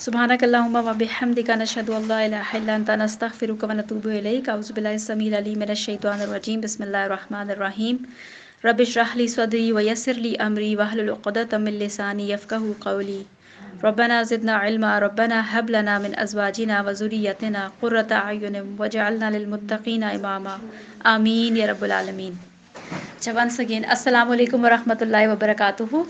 سبحانک اللہم و بحمدک نشہد ان لا الہ الا انت نستغفرک و نتوب الیک اعوذ باللہ السمیع العلیم من الشیطان الرجیم بسم اللہ الرحمن الرحیم رب اشرح لی صدری ویسر لی امری واحلل عقدۃ من لسانی یفقہوا قولی ربنا زدنا علما ربنا هب لنا من ازواجنا وذریتنا قرۃ اعین واجعلنا للمتقین اماما آمین یا رب العالمین۔ اچھا ونس اگین السلام علیکم ورحمۃ اللہ وبرکاتہ۔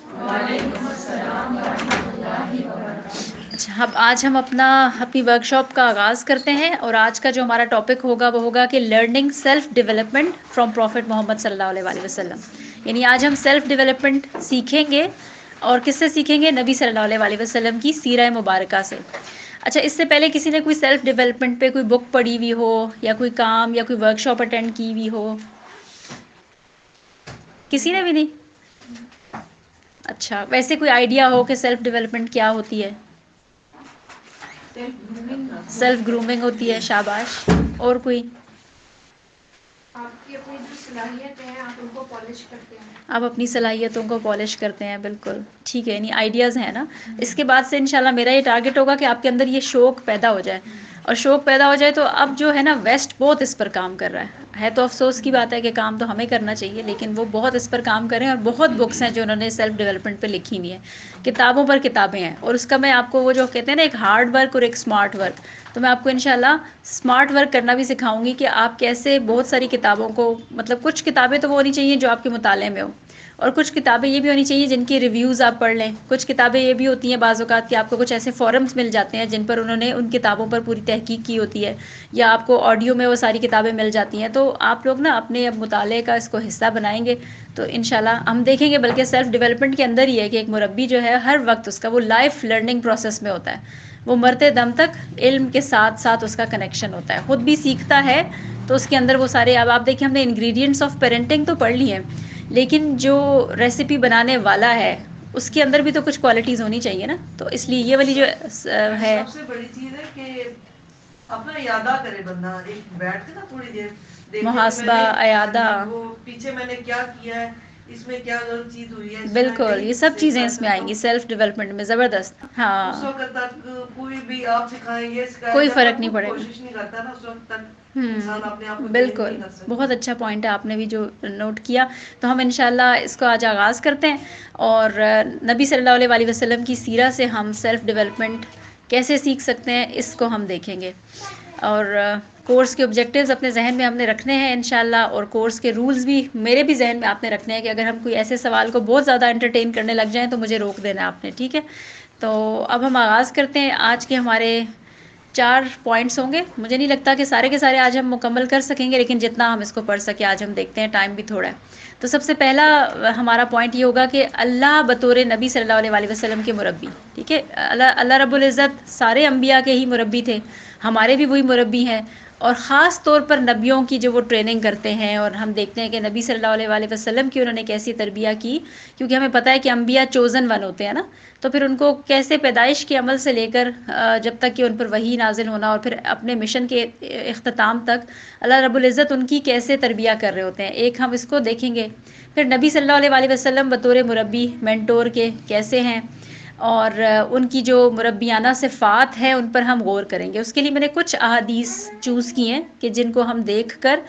اچھا اب آج ہم اپنی ورک شاپ کا آغاز کرتے ہیں، اور آج کا جو ہمارا ٹاپک ہوگا وہ ہوگا کہ learning self development from prophet Muhammad صلی اللہ علیہ وآلہ وسلم۔ یعنی آج ہم سیلف ڈیولپمنٹ سیکھیں گے، اور کس سے سیکھیں گے؟ نبی صلی اللہ علیہ وآلہ وسلم کی سیرہ مبارکہ سے۔ اچھا اس سے پہلے کسی نے کوئی سیلف ڈیولپمنٹ پہ کوئی بک پڑھی ہوئی ہو، یا کوئی کام یا کوئی ورک شاپ اٹینڈ کی ہوئی ہو؟ کسی نے بھی نہیں؟ اچھا ویسے کوئی آئیڈیا ہو کہ سیلف ڈیولپمنٹ کیا ہوتی ہے؟ سیلف گرومنگ ہوتی ہے، شاباش۔ اور کوئی؟ آپ کی اپنی جو صلاحیت ہیں آپ ان کو پالش کرتے ہیں۔ آپ اپنی صلاحیتوں کو پالش کرتے ہیں، بالکل ٹھیک ہے، یعنی آئیڈیاز ہیں نا۔ اس کے بعد سے انشاءاللہ میرا یہ ٹارگٹ ہوگا کہ آپ کے اندر یہ شوق پیدا ہو جائے، اور شوق پیدا ہو جائے تو اب جو ہے نا ویسٹ بہت اس پر کام کر رہا ہے تو افسوس کی بات ہے کہ کام تو ہمیں کرنا چاہیے، لیکن وہ بہت اس پر کام کریں، اور بہت بکس ہیں جو انہوں نے سیلف ڈیولپمنٹ پہ لکھی ہوئی ہیں، کتابوں پر کتابیں ہیں۔ اور اس کا میں آپ کو وہ جو کہتے ہیں نا ایک ہارڈ ورک اور ایک اسمارٹ ورک، تو میں آپ کو انشاءاللہ اسمارٹ ورک کرنا بھی سکھاؤں گی کہ آپ کیسے بہت ساری کتابوں کو، مطلب کچھ کتابیں تو وہ ہونی چاہیے جو آپ کے مطالعے میں ہو، اور کچھ کتابیں یہ بھی ہونی چاہیے جن کی ریویوز آپ پڑھ لیں۔ کچھ کتابیں یہ بھی ہوتی ہیں بعض اوقات کہ آپ کو کچھ ایسے فورمز مل جاتے ہیں جن پر انہوں نے ان کتابوں پر پوری تحقیق کی ہوتی ہے، یا آپ کو آڈیو میں وہ ساری کتابیں مل جاتی ہیں۔ تو آپ لوگ نا اپنے اب مطالعے کا اس کو حصہ بنائیں گے تو انشاءاللہ ہم دیکھیں گے، بلکہ سیلف ڈیولپمنٹ کے اندر ہی ہے کہ ایک مربی جو ہے ہر وقت اس کا وہ لائف لرننگ پروسیس میں ہوتا ہے، وہ مرتے دم تک علم کے ساتھ ساتھ اس کا کنیکشن ہوتا ہے، خود بھی سیکھتا ہے۔ تو اس کے اندر وہ سارے، اب آپ دیکھیں ہم نے انگریڈینٹس آف پیرنٹنگ تو پڑھ لی ہیں، لیکن جو ریسیپی بنانے والا ہے اس کے اندر بھی تو کچھ کوالٹیز ہونی چاہیے نا، تو اس لیے یہ والی جو ہے سب سے بڑی چیز ہے کہ اپنا اعادہ کرے بندہ، ایک بیٹھ کے نا تھوڑی دیر دیکھے محاسبہ، اعادہ، وہ پیچھے میں نے کیا کیا ہے، اس میں کیا غلط چیز ہوئی ہے، اس میں بالکل کہیں یہ سب صحیح چیزیں کر اس میں سکتا آئیں گی ہوں۔ سیلف ڈیولپمنٹ میں، زبردست۔ ہاں اس وقت تک کوئی بھی آپ سکھائیں یہ سکھائیں، کوئی جب فرق تک نہیں خود پڑے گا۔ کوشش نہیں کرتا نا اس وقت تک انسان اپنے آپ کو چینج بالکل نہیں کر سکتا۔ بہت اچھا پوائنٹ ہے آپ نے بھی جو نوٹ کیا۔ تو ہم انشاءاللہ اس کو آج آغاز کرتے ہیں، اور نبی صلی اللہ علیہ وآلہ وسلم کی سیرہ سے ہم سیلف ڈیولپمنٹ کیسے سیکھ سکتے ہیں اس کو ہم دیکھیں گے، اور کورس کے آبجیکٹیوز اپنے ذہن میں ہم نے رکھنے ہیں انشاءاللہ، اور کورس کے رولز بھی میرے بھی ذہن میں آپ نے رکھنے ہیں کہ اگر ہم کوئی ایسے سوال کو بہت زیادہ انٹرٹین کرنے لگ جائیں تو مجھے روک دینا ہے آپ نے، ٹھیک ہے؟ تو اب ہم آغاز کرتے ہیں۔ آج کے ہمارے 4 پوائنٹس ہوں گے، مجھے نہیں لگتا کہ سارے کے سارے آج ہم مکمل کر سکیں گے، لیکن جتنا ہم اس کو پڑھ سکیں آج ہم دیکھتے ہیں، ٹائم بھی تھوڑا ہے۔ تو سب سے پہلا ہمارا پوائنٹ یہ ہوگا کہ اللہ بطور نبی صلی اللہ علیہ وآلہ وسلم کے مربی، ٹھیک ہے؟ اللہ رب العزت سارے انبیاء کے ہی مربی تھے، ہمارے بھی وہی مربی ہیں، اور خاص طور پر نبیوں کی جو وہ ٹریننگ کرتے ہیں، اور ہم دیکھتے ہیں کہ نبی صلی اللہ علیہ وآلہ وسلم کی انہوں نے کیسی تربیہ کی، کیونکہ ہمیں پتہ ہے کہ انبیاء چوزن ون ہوتے ہیں نا، تو پھر ان کو کیسے پیدائش کے عمل سے لے کر جب تک کہ ان پر وحی نازل ہونا، اور پھر اپنے مشن کے اختتام تک اللہ رب العزت ان کی کیسے تربیہ کر رہے ہوتے ہیں، ایک ہم اس کو دیکھیں گے۔ پھر نبی صلی اللہ علیہ وآلہ وسلم بطور مربی، مینٹور کے کیسے ہیں، اور ان کی جو مربیانہ صفات ہیں ان پر ہم غور کریں گے۔ اس کے لیے میں نے کچھ احادیث چوز کی ہیں کہ جن کو ہم دیکھ کر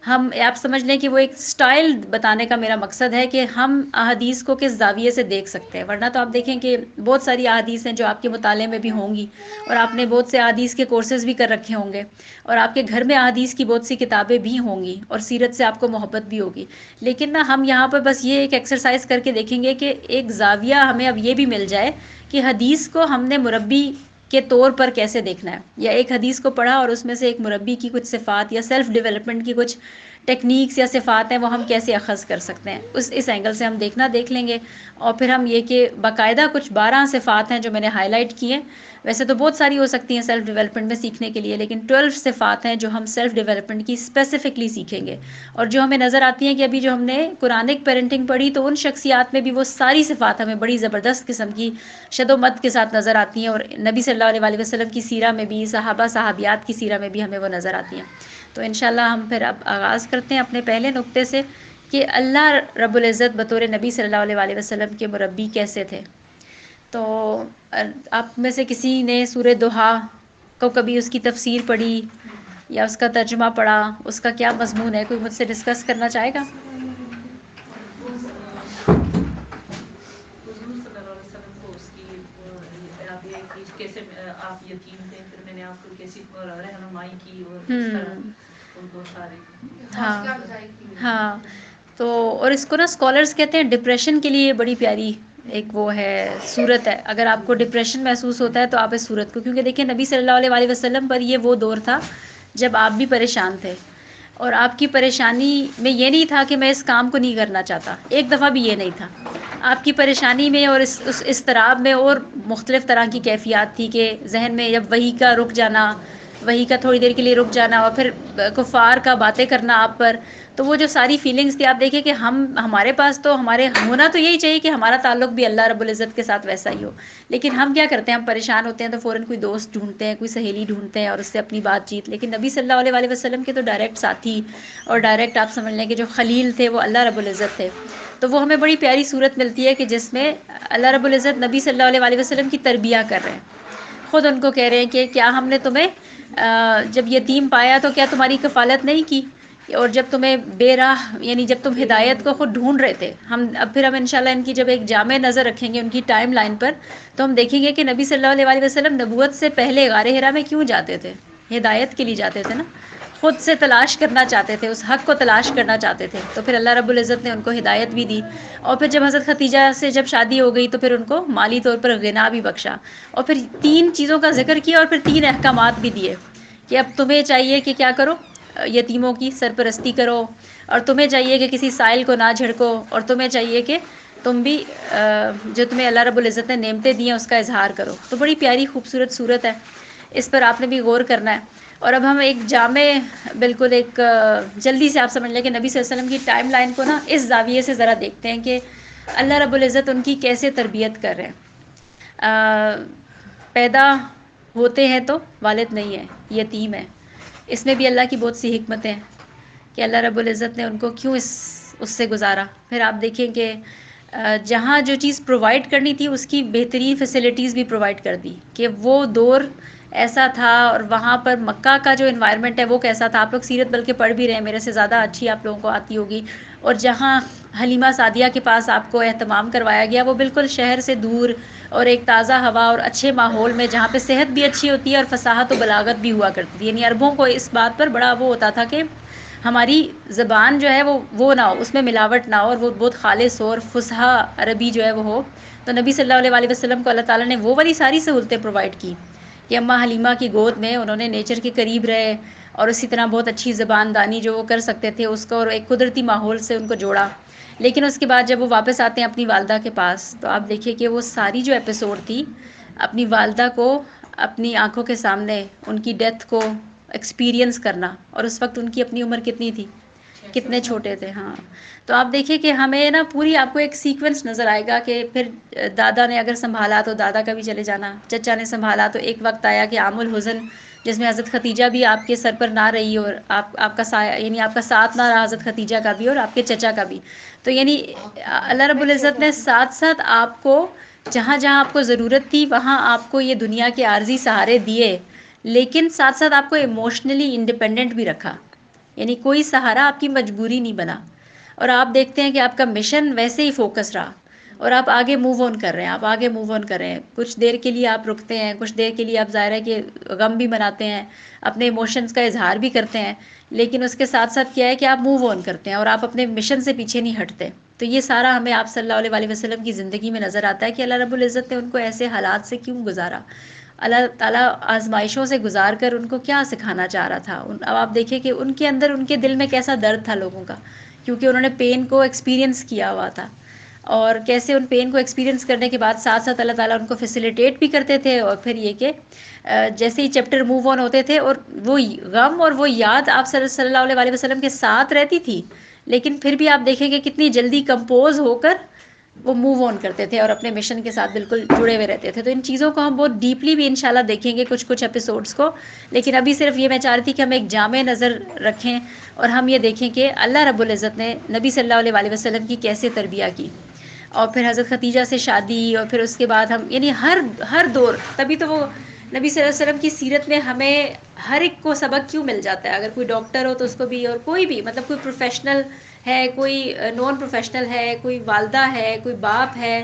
ہم، آپ سمجھ لیں کہ وہ ایک سٹائل بتانے کا میرا مقصد ہے کہ ہم احادیث کو کس زاویے سے دیکھ سکتے ہیں، ورنہ تو آپ دیکھیں کہ بہت ساری احادیث ہیں جو آپ کے مطالعے میں بھی ہوں گی، اور آپ نے بہت سے احادیث کے کورسز بھی کر رکھے ہوں گے، اور آپ کے گھر میں احادیث کی بہت سی کتابیں بھی ہوں گی، اور سیرت سے آپ کو محبت بھی ہوگی، لیکن نا ہم یہاں پر بس یہ ایک ایکسرسائز کر کے دیکھیں گے کہ ایک زاویہ ہمیں اب یہ بھی مل جائے کہ حدیث کو ہم نے مربی کے طور پر کیسے دیکھنا ہے، یا ایک حدیث کو پڑھا اور اس میں سے ایک مربی کی کچھ صفات یا سیلف ڈیولپمنٹ کی کچھ ٹیکنیکس یا صفات ہیں وہ ہم کیسے اخذ کر سکتے ہیں، اس اینگل سے ہم دیکھ لیں گے۔ اور پھر ہم یہ کہ باقاعدہ کچھ 12 صفات ہیں جو میں نے ہائی لائٹ کی ہیں، ویسے تو بہت ساری ہو سکتی ہیں سیلف ڈیولپمنٹ میں سیکھنے کے لیے، لیکن 12 صفات ہیں جو ہم سیلف ڈیولپمنٹ کی اسپیسیفکلی سیکھیں گے، اور جو ہمیں نظر آتی ہیں کہ ابھی جو ہم نے قرآنک پیرنٹنگ پڑھی تو ان شخصیات میں بھی وہ ساری صفات ہمیں بڑی زبردست قسم کی شد و مد کے ساتھ نظر آتی ہیں، اور نبی صلی اللہ علیہ وآلہ وسلم کی سیرہ میں بھی، صحابہ صحابیات کی سیرہ میں بھی ہمیں وہ نظر آتی ہیں۔ تو انشاءاللہ ہم پھر اب آغاز کرتے ہیں اپنے پہلے نقطے سے کہ اللہ رب العزت بطور نبی صلی اللہ علیہ وآلہ وسلم کے مربی کیسے تھے۔ تو آپ میں سے کسی نے سورہ دوحا کو کبھی اس کی تفسیر پڑھی یا اس کا ترجمہ پڑھا؟ اس کا کیا مضمون ہے؟ کوئی مجھ سے ڈسکس کرنا چاہے گا؟ حضور صلی اللہ علیہ وسلم کو اس کی آپ یہ کیسے آپ یتیم تھے، پھر میں نے آپ کو کیسی رہنمائی کی اور اس طرح ان کو سارے ہاں تو اور اس کو نا اسکالرس کہتے ہیں ڈپریشن کے لیے بڑی پیاری ایک وہ ہے صورت ہے. اگر آپ کو ڈپریشن محسوس ہوتا ہے تو آپ اس صورت کو، کیونکہ دیکھیں نبی صلی اللہ علیہ وسلم پر یہ وہ دور تھا جب آپ بھی پریشان تھے، اور آپ کی پریشانی میں یہ نہیں تھا کہ میں اس کام کو نہیں کرنا چاہتا، ایک دفعہ بھی یہ نہیں تھا. آپ کی پریشانی میں اور اس اضطراب میں اور مختلف طرح کی کیفیات تھی کہ ذہن میں جب وحی کا رک جانا، وحی کا تھوڑی دیر کے لیے رک جانا، اور پھر کفار کا باتیں کرنا آپ پر، تو وہ جو ساری فیلنگز تھی آپ دیکھیں کہ ہمارے پاس تو ہمارے ہونا تو یہی چاہیے کہ ہمارا تعلق بھی اللہ رب العزت کے ساتھ ویسا ہی ہو، لیکن ہم کیا کرتے ہیں، ہم پریشان ہوتے ہیں تو فوراً کوئی دوست ڈھونڈتے ہیں، کوئی سہیلی ڈھونڈتے ہیں اور اس سے اپنی بات چیت. لیکن نبی صلی اللہ علیہ وسلم کے تو ڈائریکٹ ساتھی اور ڈائریکٹ آپ سمجھ لیں کہ جو خلیل تھے وہ اللہ رب العزت تھے. تو وہ ہمیں بڑی پیاری صورت ملتی ہے کہ جس میں اللہ رب العزت نبی صلی اللہ علیہ وسلم کی تربیہ کر رہے ہیں، خود ان کو کہہ رہے ہیں کہ کیا ہم نے تمہیں جب یتیم پایا تو کیا تمہاری کفالت نہیں کی، اور جب تمہیں بے راہ یعنی جب تم ہدایت کو خود ڈھونڈ رہے تھے. پھر ہم انشاءاللہ ان کی جب ایک جامع نظر رکھیں گے ان کی ٹائم لائن پر، تو ہم دیکھیں گے کہ نبی صلی اللہ علیہ وسلم نبوت سے پہلے غار حرا میں کیوں جاتے تھے؟ ہدایت کے لیے جاتے تھے نا، خود سے تلاش کرنا چاہتے تھے، اس حق کو تلاش کرنا چاہتے تھے. تو پھر اللہ رب العزت نے ان کو ہدایت بھی دی، اور پھر جب حضرت خدیجہ سے جب شادی ہو گئی تو پھر ان کو مالی طور پر غنا بھی بخشا، اور پھر 3 چیزوں کا ذکر کیا اور پھر 3 احکامات بھی دیے کہ اب تمہیں چاہیے کہ کیا کرو، یتیموں کی سرپرستی کرو، اور تمہیں چاہیے کہ کسی سائل کو نہ جھڑکو، اور تمہیں چاہیے کہ تم بھی جو تمہیں اللہ رب العزت نے نعمتیں دی ہیں اس کا اظہار کرو. تو بڑی پیاری خوبصورت صورت ہے، اس پر آپ نے بھی غور کرنا ہے. اور اب ہم ایک جامع بالکل ایک جلدی سے آپ سمجھ لیں کہ نبی صلی اللہ علیہ وسلم کی ٹائم لائن کو نا اس زاویے سے ذرا دیکھتے ہیں کہ اللہ رب العزت ان کی کیسے تربیت کر رہے ہیں. پیدا ہوتے ہیں تو والد نہیں ہے، یتیم ہے. اس میں بھی اللہ کی بہت سی حکمتیں ہیں کہ اللہ رب العزت نے ان کو کیوں اس سے گزارا. پھر آپ دیکھیں کہ جہاں جو چیز پرووائڈ کرنی تھی اس کی بہترین فیسلٹیز بھی پرووائڈ کر دی، کہ وہ دور ایسا تھا، اور وہاں پر مکہ کا جو انوائرمنٹ ہے وہ کیسا تھا. آپ لوگ سیرت بلکہ پڑھ بھی رہے ہیں، میرے سے زیادہ اچھی آپ لوگوں کو آتی ہوگی. اور جہاں حلیمہ سعدیہ کے پاس آپ کو اہتمام کروایا گیا وہ بالکل شہر سے دور اور ایک تازہ ہوا اور اچھے ماحول میں، جہاں پہ صحت بھی اچھی ہوتی ہے اور فصاحت و بلاغت بھی ہوا کرتی تھی. یعنی عربوں کو اس بات پر بڑا وہ ہوتا تھا کہ ہماری زبان جو ہے وہ نہ ہو، اس میں ملاوٹ نہ ہو، اور وہ بہت خالص ہو اور فصحا عربی جو ہے وہ ہو. تو نبی صلی اللہ علیہ وسلم کو اللہ تعالیٰ نے وہ والی ساری سہولتیں پرووائڈ کی کہ اماں حلیمہ کی گود میں انہوں نے نیچر کے قریب رہے، اور اسی طرح بہت اچھی زبان دانی جو وہ کر سکتے تھے اس کو، اور ایک قدرتی ماحول سے ان کو جوڑا. لیکن اس کے بعد جب وہ واپس آتے ہیں اپنی والدہ کے پاس، تو آپ دیکھیے کہ وہ ساری جو ایپیسوڈ تھی اپنی والدہ کو اپنی آنکھوں کے سامنے ان کی ڈیتھ کو ایکسپیرینس کرنا، اور اس وقت ان کی اپنی عمر کتنی تھی، کتنے چھوٹے تھے. ہاں تو آپ دیکھیں کہ ہمیں نا پوری آپ کو ایک سیکوینس نظر آئے گا کہ پھر دادا نے اگر سنبھالا تو دادا کا بھی چلے جانا، چچا نے سنبھالا تو ایک وقت آیا کہ عام الحزن، جس میں حضرت خدیجہ بھی آپ کے سر پر نہ رہی، اور آپ کا سایہ یعنی آپ کا ساتھ نہ رہا حضرت خدیجہ کا بھی اور آپ کے چچا کا بھی. تو یعنی اللہ رب العزت نے ساتھ ساتھ آپ کو جہاں جہاں آپ کو ضرورت تھی وہاں آپ کو یہ دنیا کے عارضی سہارے دیے، لیکن ساتھ ساتھ آپ کو ایموشنلی انڈیپینڈنٹ بھی رکھا. یعنی کوئی سہارا آپ کی مجبوری نہیں بنا، اور آپ دیکھتے ہیں کہ آپ کا مشن ویسے ہی فوکس رہا، اور آپ آگے موو آن کر رہے ہیں، آپ آگے موو آن کر رہے ہیں. کچھ دیر کے لیے آپ رکتے ہیں، کچھ دیر کے لیے آپ ظاہر ہے کہ غم بھی مناتے ہیں، اپنے ایموشنز کا اظہار بھی کرتے ہیں، لیکن اس کے ساتھ ساتھ کیا ہے کہ آپ موو آن کرتے ہیں اور آپ اپنے مشن سے پیچھے نہیں ہٹتے. تو یہ سارا ہمیں آپ صلی اللہ علیہ وسلم کی زندگی میں نظر آتا ہے کہ اللہ رب العزت نے ان کو ایسے حالات سے کیوں گزارا، اللہ تعالیٰ آزمائشوں سے گزار کر ان کو کیا سکھانا چاہ رہا تھا. اب آپ دیکھیں کہ ان کے اندر ان کے دل میں کیسا درد تھا لوگوں کا، کیونکہ انہوں نے پین کو ایکسپیرینس کیا ہوا تھا، اور کیسے ان پین کو ایکسپیرینس کرنے کے بعد ساتھ ساتھ اللہ تعالیٰ ان کو فیسیلیٹیٹ بھی کرتے تھے. اور پھر یہ کہ جیسے ہی چیپٹر موو آن ہوتے تھے اور وہ غم اور وہ یاد آپ صلی اللہ علیہ وسلم کے ساتھ رہتی تھی، لیکن پھر بھی آپ دیکھیں کہ کتنی جلدی کمپوز ہو کر وہ موو آن کرتے تھے اور اپنے مشن کے ساتھ بالکل جڑے ہوئے رہتے تھے. تو ان چیزوں کو ہم بہت ڈیپلی بھی انشاءاللہ دیکھیں گے کچھ ایپیسوڈز کو، لیکن ابھی صرف یہ میں چاہ رہی تھی کہ ہم ایک جامع نظر رکھیں اور ہم یہ دیکھیں کہ اللہ رب العزت نے نبی صلی اللہ علیہ وسلم کی کیسے تربیہ کی. اور پھر حضرت ختیجہ سے شادی، اور پھر اس کے بعد ہم یعنی ہر دور، تبھی تو وہ نبی صلی اللہ علیہ وسلم کی سیرت میں ہمیں ہر ایک کو سبق کیوں مل جاتا ہے. اگر کوئی ڈاکٹر ہو تو اس کو بھی، اور کوئی بھی مطلب کوئی پروفیشنل ہے، کوئی نان پروفیشنل ہے، کوئی والدہ ہے، کوئی باپ ہے،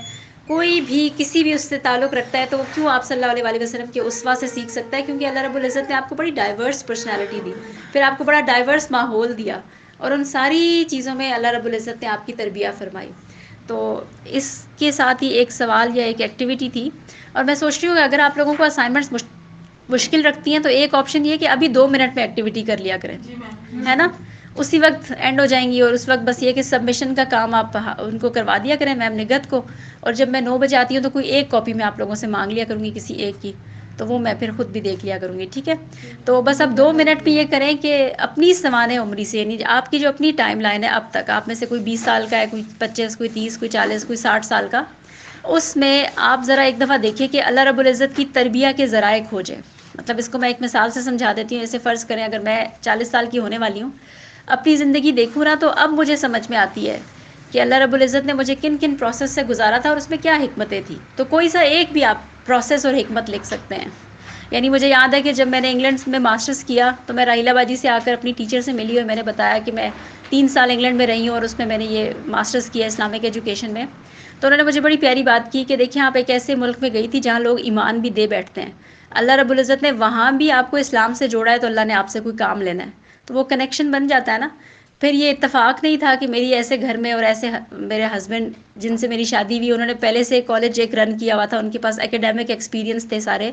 کوئی بھی کسی بھی اس سے تعلق رکھتا ہے تو وہ کیوں آپ صلی اللہ علیہ وسلم کے اسوہ سے سیکھ سکتا ہے، کیونکہ اللہ رب العزت نے آپ کو بڑی ڈائیورس پرسنالٹی دی، پھر آپ کو بڑا ڈائیورس ماحول دیا، اور ان ساری چیزوں میں اللہ رب العزت نے آپ کی تربیت فرمائی. تو اس کے ساتھ ہی ایک سوال یا ایک ایکٹیویٹی تھی، اور میں سوچ رہی ہوں کہ اگر آپ لوگوں کو اسائنمنٹس مشکل رکھتی ہیں تو ایک آپشن یہ کہ ابھی 2 منٹ میں ایکٹیویٹی کر لیا کریں، ہے نا، اسی وقت اینڈ ہو جائیں گی، اور اس وقت بس یہ کہ سبمیشن کا کام آپ ان کو کروا دیا کریں میم نگہت کو، اور جب میں 9 بجے آتی ہوں تو کوئی ایک کاپی میں آپ لوگوں سے مانگ لیا کروں گی کسی ایک کی، تو وہ میں پھر خود بھی دیکھ لیا کروں گی. ٹھیک ہے، تو بس اب 2 منٹ بھی یہ کریں کہ اپنی سوانح عمری سے، یعنی آپ کی جو اپنی ٹائم لائن ہے اب تک، آپ میں سے کوئی 20 سال کا ہے، کوئی 25، کوئی 30، کوئی 40، کوئی 60 سال کا، اس میں آپ ذرا ایک دفعہ دیکھیں کہ اللہ رب العزت کی تربیت کے ذرائع کھوجیں. مطلب اس کو میں ایک مثال سے سمجھا دیتی ہوں. جیسے فرض کریں اگر میں 40 سال کی ہونے والی ہوں، اپنی زندگی دیکھوں نا، تو اب مجھے سمجھ میں آتی ہے کہ اللہ رب العزت نے مجھے کن کن پروسیس سے گزارا تھا اور اس میں کیا حکمتیں تھیں. تو کوئی سا ایک بھی آپ پروسیس اور حکمت لکھ سکتے ہیں. یعنی مجھے یاد ہے کہ جب میں نے انگلینڈ میں ماسٹرز کیا تو میں راہیلہ باجی سے آ کر اپنی ٹیچر سے ملی، اور میں نے بتایا کہ میں 3 سال انگلینڈ میں رہی ہوں اور اس میں نے یہ ماسٹرز کیا اسلامک ایجوکیشن میں. تو انہوں نے مجھے بڑی پیاری بات کی کہ دیکھیں آپ ایک ایسے ملک میں گئی تھی جہاں لوگ ایمان بھی دے بیٹھتے ہیں. اللہ رب العزت نے وہاں بھی آپ کو اسلام سے جوڑا ہے تو اللہ نے آپ سے کوئی کام لینا ہے، تو وہ کنیکشن بن جاتا ہے نا. پھر یہ اتفاق نہیں تھا کہ میری ایسے گھر میں، اور ایسے میرے ہسبینڈ جن سے میری شادی ہوئی انہوں نے پہلے سے کالج ایک رن کیا ہوا تھا، ان کے پاس اکیڈیمک ایکسپیرینس تھے سارے،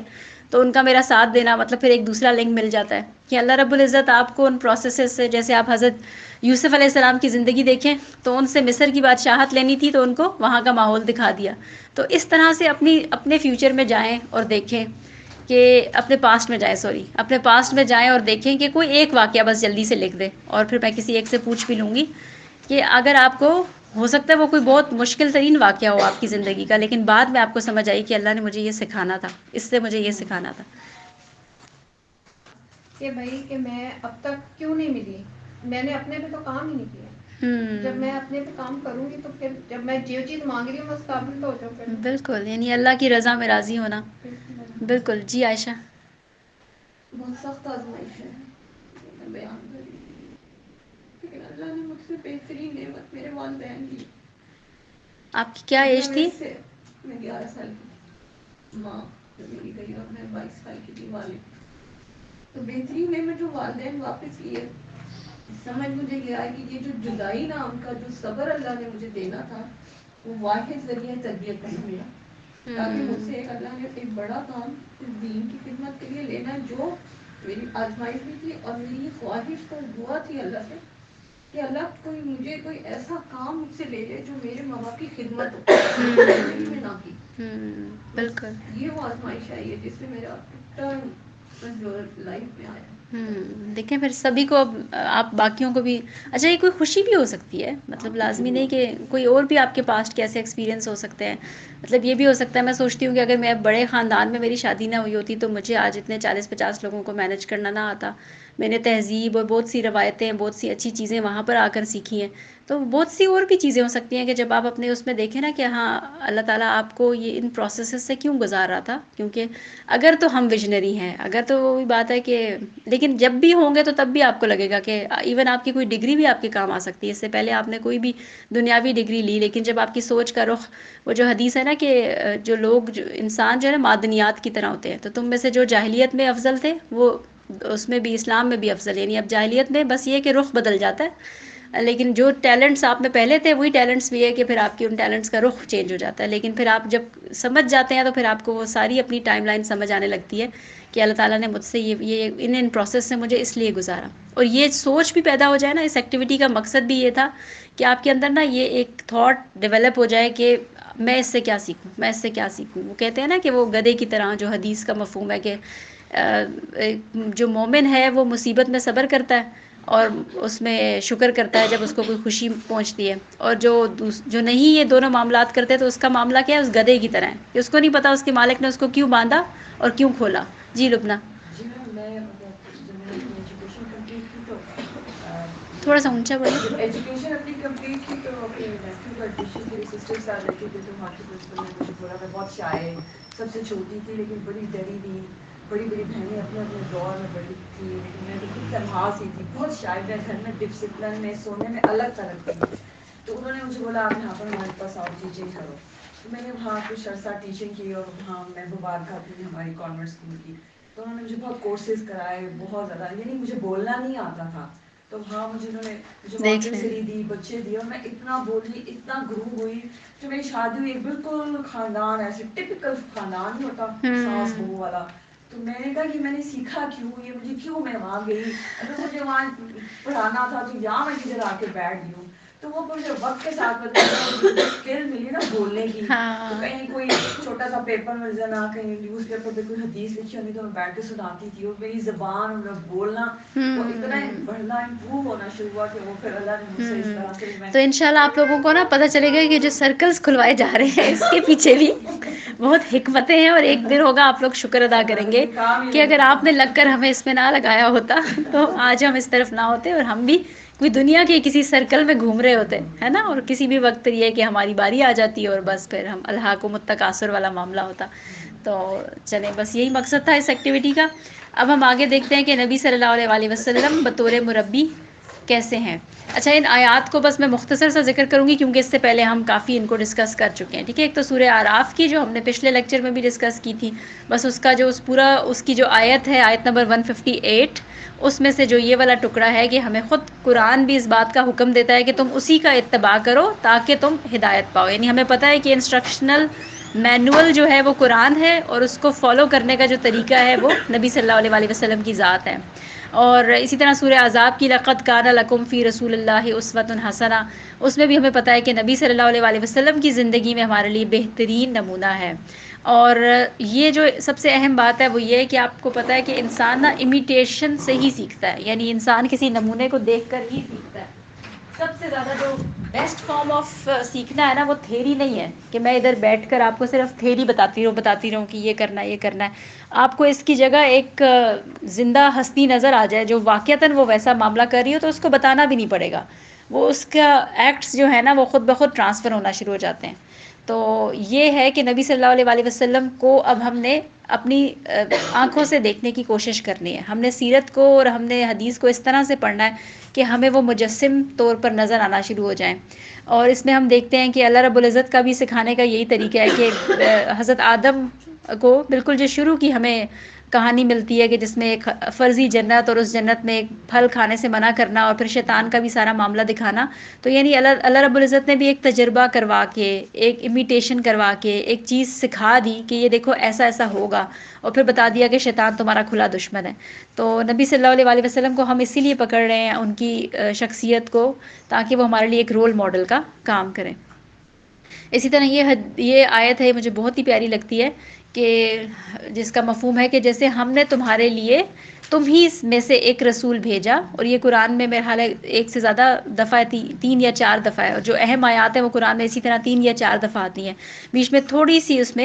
تو ان کا میرا ساتھ دینا مطلب پھر ایک دوسرا لنک مل جاتا ہے کہ اللہ رب العزت آپ کو ان پروسیسز سے، جیسے آپ حضرت یوسف علیہ السلام کی زندگی دیکھیں تو ان سے مصر کی بادشاہت لینی تھی تو ان کو وہاں کا ماحول دکھا دیا. تو اس طرح سے اپنے فیوچر میں جائیں اور دیکھیں کہ اپنے پاسٹ میں جائیں اور دیکھیں کہ کوئی ایک واقعہ بس جلدی سے لکھ دیں، اور پھر میں کسی ایک سے پوچھ بھی لوں گی کہ اگر آپ کو ہو سکتا ہے وہ کوئی بہت مشکل ترین واقعہ ہو آپ کی زندگی کا، لیکن بعد میں آپ کو سمجھ آئی کہ اللہ نے مجھے یہ سکھانا تھا، اس سے مجھے یہ سکھانا تھا. کہ بھائی کہ میں اب تک کیوں نہیں ملی، میں نے اپنے پہ تو کام ہی نہیں کیا. جب میں اپنے پہ کام کروں گی تو پھر جب میں جو چیز مانگ رہی ہوں میں اس قابل تو ہو جاؤں. پھر بالکل، یعنی اللہ کی رضا میں راضی ہونا. بالکل. جی عائشہ. بہت سخت آزمائش ہے، میں بیان کر رہی ہوں، لیکن اللہ نے مجھ سے بہترین نعمت میرے والدین دی. آپ کی کیا ایج تھی؟ میں 11 سال کی، ماں میری گئی اور میں 22 سال کی تھی. والد تو بہترین نعمت جو والدین واپس لیے، سمجھ مجھے یہ آئی کہ یہ جو جدائی نا، ان کا جو صبر اللہ نے مجھے دینا تھا، وہ واحد ذریعہ تربیت کا ملا. تاکہ مجھ سے ایک اللہ نے ایک بڑا کام اس دین کی خدمت کے لیے لینا، جو میری آزمائش بھی تھی اور میری خواہش کا دعا تھی اللہ سے کہ اللہ مجھے کوئی ایسا کام مجھ سے لے لے جو میرے ماں باپ کی خدمت میں نہ کی. بالکل. یہ وہ آزمائش آئی ہے جس سے میرا ٹرن جو لائف میں آیا. دیکھیں پھر سبھی کو، اب آپ باقیوں کو بھی، اچھا یہ کوئی خوشی بھی ہو سکتی ہے، مطلب لازمی نہیں کہ کوئی اور بھی آپ کے پاس کیسے ایکسپیرینس ہو سکتے ہیں. مطلب یہ بھی ہو سکتا ہے، میں سوچتی ہوں کہ اگر میں بڑے خاندان میں میری شادی نہ ہوئی ہوتی تو مجھے آج اتنے 40-50 لوگوں کو مینیج کرنا نہ آتا. میں نے تہذیب اور بہت سی روایتیں، بہت سی اچھی چیزیں وہاں پر آ کر سیکھی ہیں. تو بہت سی اور بھی چیزیں ہو سکتی ہیں کہ جب آپ اپنے اس میں دیکھیں نا کہ ہاں اللہ تعالیٰ آپ کو یہ ان پروسیسز سے کیوں گزار رہا تھا. کیونکہ اگر تو ہم ویژنری ہیں، اگر تو وہی بات ہے کہ، لیکن جب بھی ہوں گے تو تب بھی آپ کو لگے گا کہ ایون آپ کی کوئی ڈگری بھی آپ کے کام آ سکتی ہے. اس سے پہلے آپ نے کوئی بھی دنیاوی ڈگری لی، لیکن جب آپ کی سوچ کا رخ، وہ جو حدیث ہے نا کہ جو لوگ، جو انسان جو ہے نا معدنیات کی طرح ہوتے ہیں، تو تم میں سے جو جاہلیت میں افضل تھے وہ اس میں بھی اسلام میں بھی افضل. یعنی اب جاہلیت میں بس یہ کہ رخ بدل جاتا ہے، لیکن جو ٹیلنٹس آپ میں پہلے تھے وہی ٹیلنٹس بھی ہے کہ پھر آپ کی ان ٹیلنٹس کا رخ چینج ہو جاتا ہے. لیکن پھر آپ جب سمجھ جاتے ہیں تو پھر آپ کو وہ ساری اپنی ٹائم لائن سمجھ آنے لگتی ہے کہ اللہ تعالیٰ نے مجھ سے یہ ان پروسیس سے مجھے اس لیے گزارا. اور یہ سوچ بھی پیدا ہو جائے نا، اس ایکٹیویٹی کا مقصد بھی یہ تھا کہ آپ کے اندر نا یہ ایک تھاٹ ڈیولپ ہو جائے کہ میں اس سے کیا سیکھوں، میں اس سے کیا سیکھوں. وہ کہتے ہیں نا کہ وہ گدھے کی طرح، جو حدیث کا مفہوم ہے کہ جو مومن ہے وہ مصیبت میں صبر کرتا ہے اور اس میں شکر کرتا ہے جب اس کو کوئی خوشی پہنچتی ہے، اور جو نہیں یہ دونوں معاملات کرتے تو اس کا معاملہ کیا ہے، اس گدھے کی طرح ہے کہ اس کو نہیں پتا اس کے مالک نے اس کو کیوں باندھا اور کیوں کھولا. جی لبنہ. جی میم، میں جب میں ایجوکیشن کمپلیٹ کی تو تھوڑا سا اونچا بولیے. ایجوکیشن اپنی کمپلیٹ کی تو اپنے نیفیو کا ایڈمیشن میری سسٹر کے ساتھ رکھی تھی تو وہاں کے پرنسپل نے مجھے بولا. میں بہت شائع سب سے چھوٹی تھی لیکن بڑی ڈری تھی. بڑی بڑی بہنیں اپنے اپنے دور میں بڑی تھی لیکن میں بالکل تنہا سی تھی. بہت شائع. میں گھر میں ڈسپلن میں سونے میں الگ تھلگ تھی. تو انہوں نے مجھے بولا آپ یہاں پر ہمارے پاس آؤ ٹیچنگ کرو. تو میں نے وہاں کچھ عرصہ ٹیچنگ کی اور وہاں میں مبارکہ تھی ہماری کانوینٹ اسکول کی. تو انہوں نے مجھے بہت کورسز کرائے بہت زیادہ. یعنی مجھے بولنا نہیں آتا تھا تو وہاں انہوں نے مجھے مانٹیسری دی بچے دی اور میں اتنا بولی اتنا گرو ہوئی. جو میری شادی ہوئی بالکل خاندان ایسے ٹپکل خاندان نہیں ہوتا ساس بہو والا. تو میں نے کہا کہ میں نے سیکھا کیوں یہ مجھے کیوں میں وہاں گئی. اگر مجھے وہاں پڑھانا تھا تو یہاں میں کدھر آ کے بیٹھ گئی ہوں. تو وہ مجھے وقت کے ساتھ اسکل ملی نا بولنے کی. تو کہیں کوئی چھوٹا سا پیپر مل جانا کہیں نیوز پیپر پہ کوئی حدیث لکھی ہوتی تو میں بیٹھ کے سناتی تھی. اور میری زبان اور بولنا وہ اتنا بڑھنا امپروو ہونا شروع ہوا کہ وہ پھر اللہ نے مجھ سے اس طرح سے میں. تو انشاءاللہ آپ لوگوں کو نا پتہ چلے گا کہ جو سرکلز کھلوائے جا رہے ہیں اس کے پیچھے بھی بہت حکمتیں ہیں. اور ایک دن ہوگا آپ لوگ شکر ادا کریں گے کہ اگر آپ نے لگ کر ہمیں اس میں نہ لگایا ہوتا تو آج ہم اس طرف نہ ہوتے اور ہم بھی کوئی دنیا کے کسی سرکل میں گھوم رہے ہوتے ہے نا. اور کسی بھی وقت یہ کہ ہماری باری آ جاتی اور بس پھر ہم الہاکم التکاثر والا معاملہ ہوتا. تو چلیں بس یہی مقصد تھا اس ایکٹیویٹی کا. اب ہم آگے دیکھتے ہیں کہ نبی صلی اللہ علیہ وسلم بطور مربی کیسے ہیں. اچھا ان آیات کو بس میں مختصر سا ذکر کروں گی کیونکہ اس سے پہلے ہم کافی ان کو ڈسکس کر چکے ہیں. ٹھیک ہے. ایک تو سورہ اعراف کی جو ہم نے پچھلے لیکچر میں بھی ڈسکس کی تھی. بس اس کا جو اس کی جو آیت ہے آیت نمبر 158 اس میں سے جو یہ والا ٹکڑا ہے کہ ہمیں خود قرآن بھی اس بات کا حکم دیتا ہے کہ تم اسی کا اتباع کرو تاکہ تم ہدایت پاؤ. یعنی ہمیں پتہ ہے کہ انسٹرکشنل مینول جو ہے وہ قرآن ہے اور اس کو فالو کرنے کا جو طریقہ ہے وہ نبی صلی اللہ علیہ وسلم کی ذات ہے. اور اسی طرح سورہ احزاب کی لقد کان لکم فی رسول اللہ اسوۃ حسنہ اس میں بھی ہمیں پتہ ہے کہ نبی صلی اللہ علیہ وسلم کی زندگی میں ہمارے لیے بہترین نمونہ ہے. اور یہ جو سب سے اہم بات ہے وہ یہ ہے کہ آپ کو پتہ ہے کہ انسان نا امیٹیشن سے ہی سیکھتا ہے. یعنی انسان کسی نمونے کو دیکھ کر ہی سیکھتا ہے. سب سے زیادہ جو بیسٹ فارم آف سیکھنا ہے نا وہ تھیری نہیں ہے کہ میں ادھر بیٹھ کر آپ کو صرف تھیری بتاتی رہوں کہ یہ کرنا ہے یہ کرنا ہے. آپ کو اس کی جگہ ایک زندہ ہستی نظر آ جائے جو واقعتاً وہ ویسا معاملہ کر رہی ہو تو اس کو بتانا بھی نہیں پڑے گا. وہ اس کا ایکٹس جو ہے نا وہ خود بخود ٹرانسفر ہونا شروع ہو جاتے ہیں. تو یہ ہے کہ نبی صلی اللہ علیہ وسلم کو اب ہم نے اپنی آنکھوں سے دیکھنے کی کوشش کرنی ہے. ہم نے سیرت کو اور ہم نے حدیث کو اس طرح سے پڑھنا ہے کہ ہمیں وہ مجسم طور پر نظر آنا شروع ہو جائیں. اور اس میں ہم دیکھتے ہیں کہ اللہ رب العزت کا بھی سکھانے کا یہی طریقہ ہے کہ حضرت آدم کو بالکل جو شروع کی ہمیں کہانی ملتی ہے کہ جس میں ایک فرضی جنت اور اس جنت میں ایک پھل کھانے سے منع کرنا اور پھر شیطان کا بھی سارا معاملہ دکھانا. تو یعنی اللہ رب العزت نے بھی ایک تجربہ کروا کے ایک امیٹیشن کروا کے ایک چیز سکھا دی کہ یہ دیکھو ایسا ایسا ہوگا اور پھر بتا دیا کہ شیطان تمہارا کھلا دشمن ہے. تو نبی صلی اللہ علیہ وسلم کو ہم اسی لیے پکڑ رہے ہیں ان کی شخصیت کو تاکہ وہ ہمارے لیے ایک رول ماڈل کا کام کریں. اسی طرح یہ آیت ہے مجھے بہت ہی پیاری لگتی ہے کہ جس کا مفہوم ہے کہ جیسے ہم نے تمہارے لیے تم ہی میں سے ایک رسول بھیجا. اور یہ قرآن میں میرے حال ہے ایک سے زیادہ دفعہ 3 یا 4 دفعہ ہے. اور جو اہم آیات ہیں وہ قرآن میں اسی طرح 3 یا 4 دفعہ آتی ہیں. بیچ میں تھوڑی سی اس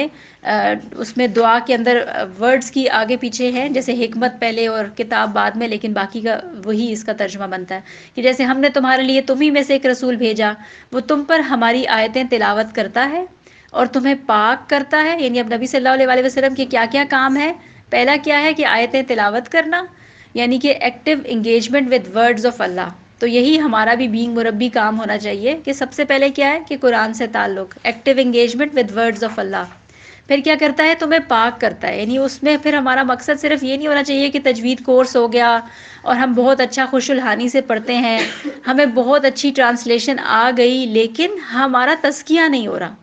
میں دعا کے اندر ورڈز کی آگے پیچھے ہیں جیسے حکمت پہلے اور کتاب بعد میں لیکن باقی کا وہی اس کا ترجمہ بنتا ہے کہ جیسے ہم نے تمہارے لیے تم ہی میں سے ایک رسول بھیجا وہ تم پر ہماری آیتیں تلاوت کرتا ہے اور تمہیں پاک کرتا ہے. یعنی اب نبی صلی اللہ علیہ وسلم کے کیا کیا کام ہے. پہلا کیا ہے کہ آیتیں تلاوت کرنا یعنی کہ active engagement with words of Allah. تو یہی ہمارا بھی بینگ مربی کام ہونا چاہیے کہ سب سے پہلے کیا ہے کہ قرآن سے تعلق active engagement with words of Allah. پھر کیا کرتا ہے تمہیں پاک کرتا ہے. یعنی اس میں پھر ہمارا مقصد صرف یہ نہیں ہونا چاہیے کہ تجوید کورس ہو گیا اور ہم بہت اچھا خوش الحانی سے پڑھتے ہیں ہمیں بہت اچھی ٹرانسلیشن آ گئی لیکن ہمارا تزکیہ نہیں ہو رہا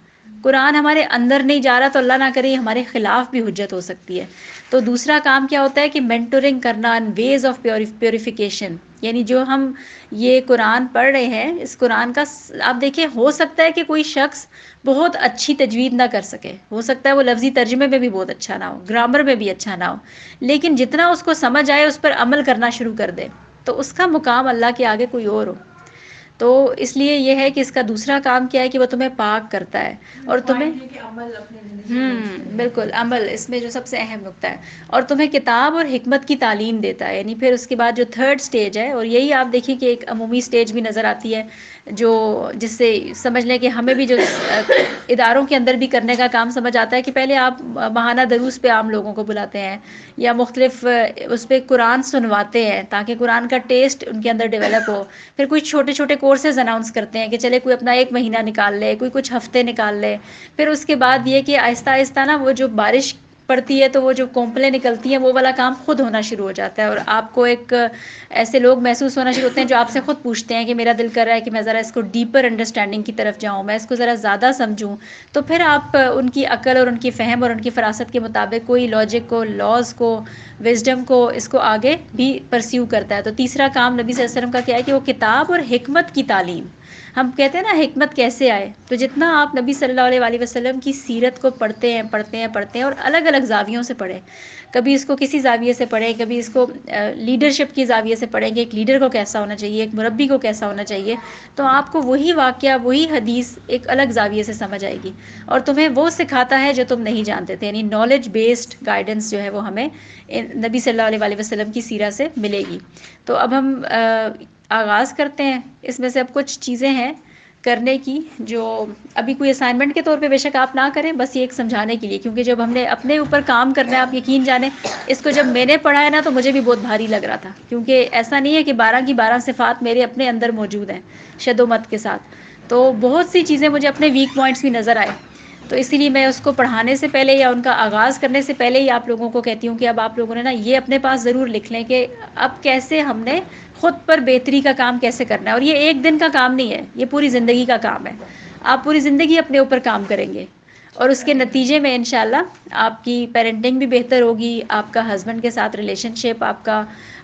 قرآن ہمارے اندر نہیں جا رہا تو اللہ نہ کرے ہمارے خلاف بھی حجت ہو سکتی ہے. تو دوسرا کام کیا ہوتا ہے کہ مینٹورنگ کرنا ویز آف پیوریفیکیشن. یعنی جو ہم یہ قرآن پڑھ رہے ہیں اس قرآن کا آپ دیکھیں ہو سکتا ہے کہ کوئی شخص بہت اچھی تجوید نہ کر سکے. ہو سکتا ہے وہ لفظی ترجمے میں بھی بہت اچھا نہ ہو گرامر میں بھی اچھا نہ ہو لیکن جتنا اس کو سمجھ آئے اس پر عمل کرنا شروع کر دے تو اس کا مقام اللہ کے آگے کوئی اور ہو. تو اس لیے یہ ہے کہ اس کا دوسرا کام کیا ہے کہ وہ تمہیں پاک کرتا ہے اور تمہیں بالکل عمل اس میں جو سب سے اہم نقطہ ہے، اور تمہیں کتاب اور حکمت کی تعلیم دیتا ہے. یعنی پھر اس کے بعد جو تھرڈ سٹیج ہے، اور یہی آپ دیکھیے کہ ایک عمومی سٹیج بھی نظر آتی ہے جو جس سے سمجھ لیں کہ ہمیں بھی جو اداروں کے اندر بھی کرنے کا کام سمجھ آتا ہے کہ پہلے آپ ماہانہ دروس پہ عام لوگوں کو بلاتے ہیں یا مختلف اس پہ قرآن سنواتے ہیں تاکہ قرآن کا ٹیسٹ ان کے اندر ڈیولپ ہو. پھر کچھ چھوٹے چھوٹے کورسز اناؤنس کرتے ہیں کہ چلے کوئی اپنا 1 مہینہ نکال لے، کوئی کچھ ہفتے نکال لے. پھر اس کے بعد یہ کہ آہستہ آہستہ نا وہ جو بارش پڑتی ہے تو وہ جو کومپلیں نکلتی ہیں وہ والا کام خود ہونا شروع ہو جاتا ہے، اور آپ کو ایک ایسے لوگ محسوس ہونا شروع ہوتے ہیں جو آپ سے خود پوچھتے ہیں کہ میرا دل کر رہا ہے کہ میں ذرا اس کو ڈیپر انڈرسٹینڈنگ کی طرف جاؤں، میں اس کو ذرا زیادہ سمجھوں. تو پھر آپ ان کی عقل اور ان کی فہم اور ان کی فراست کے مطابق کوئی لاجک کو، لاز کو، وزڈم کو، اس کو آگے بھی پرسیو کرتا ہے. تو تیسرا کام نبی صلی اللہ علیہ وسلم کا کیا ہے کہ وہ کتاب اور حکمت کی تعلیم. ہم کہتے ہیں نا حکمت کیسے آئے، تو جتنا آپ نبی صلی اللہ علیہ وسلم کی سیرت کو پڑھتے ہیں اور الگ الگ زاویوں سے پڑھیں، کبھی اس کو کسی زاویے سے پڑھیں، کبھی اس کو لیڈرشپ کی زاویے سے پڑھیں کہ ایک لیڈر کو کیسا ہونا چاہیے، ایک مربی کو کیسا ہونا چاہیے، تو آپ کو وہی واقعہ، وہی حدیث ایک الگ زاویے سے سمجھ آئے گی اور تمہیں وہ سکھاتا ہے جو تم نہیں جانتے تھے. یعنی نالج بیسڈ گائیڈنس جو ہے وہ ہمیں نبی صلی اللہ علیہ وسلم کی سیرت سے ملے گی. تو اب ہم آغاز کرتے ہیں. اس میں سے اب کچھ چیزیں ہیں کرنے کی جو ابھی کوئی اسائنمنٹ کے طور پہ بے شک آپ نہ کریں، بس یہ ایک سمجھانے کے لیے، کیونکہ جب ہم نے اپنے اوپر کام کرنا ہے، آپ یقین جانیں اس کو جب میں نے پڑھا ہے نا تو مجھے بھی بہت بھاری لگ رہا تھا، کیونکہ ایسا نہیں ہے کہ 12 کی 12 صفات میرے اپنے اندر موجود ہیں شد و مت کے ساتھ. تو بہت سی چیزیں مجھے اپنے ویک پوائنٹس بھی نظر آئے، تو اسی لیے میں اس کو پڑھانے سے پہلے یا ان کا آغاز کرنے سے پہلے ہی آپ لوگوں کو کہتی ہوں کہ اب آپ لوگوں نے نا یہ اپنے پاس ضرور لکھ لیں کہ اب کیسے ہم نے خود پر بہتری کا کام کیسے کرنا ہے. اور یہ ایک دن کا کام نہیں ہے، یہ پوری زندگی کا کام ہے. آپ پوری زندگی اپنے اوپر کام کریں گے اور اس کے نتیجے میں انشاءاللہ آپ کی پیرنٹنگ بھی بہتر ہوگی، آپ کا ہسبینڈ کے ساتھ ریلیشن شپ، آپ کا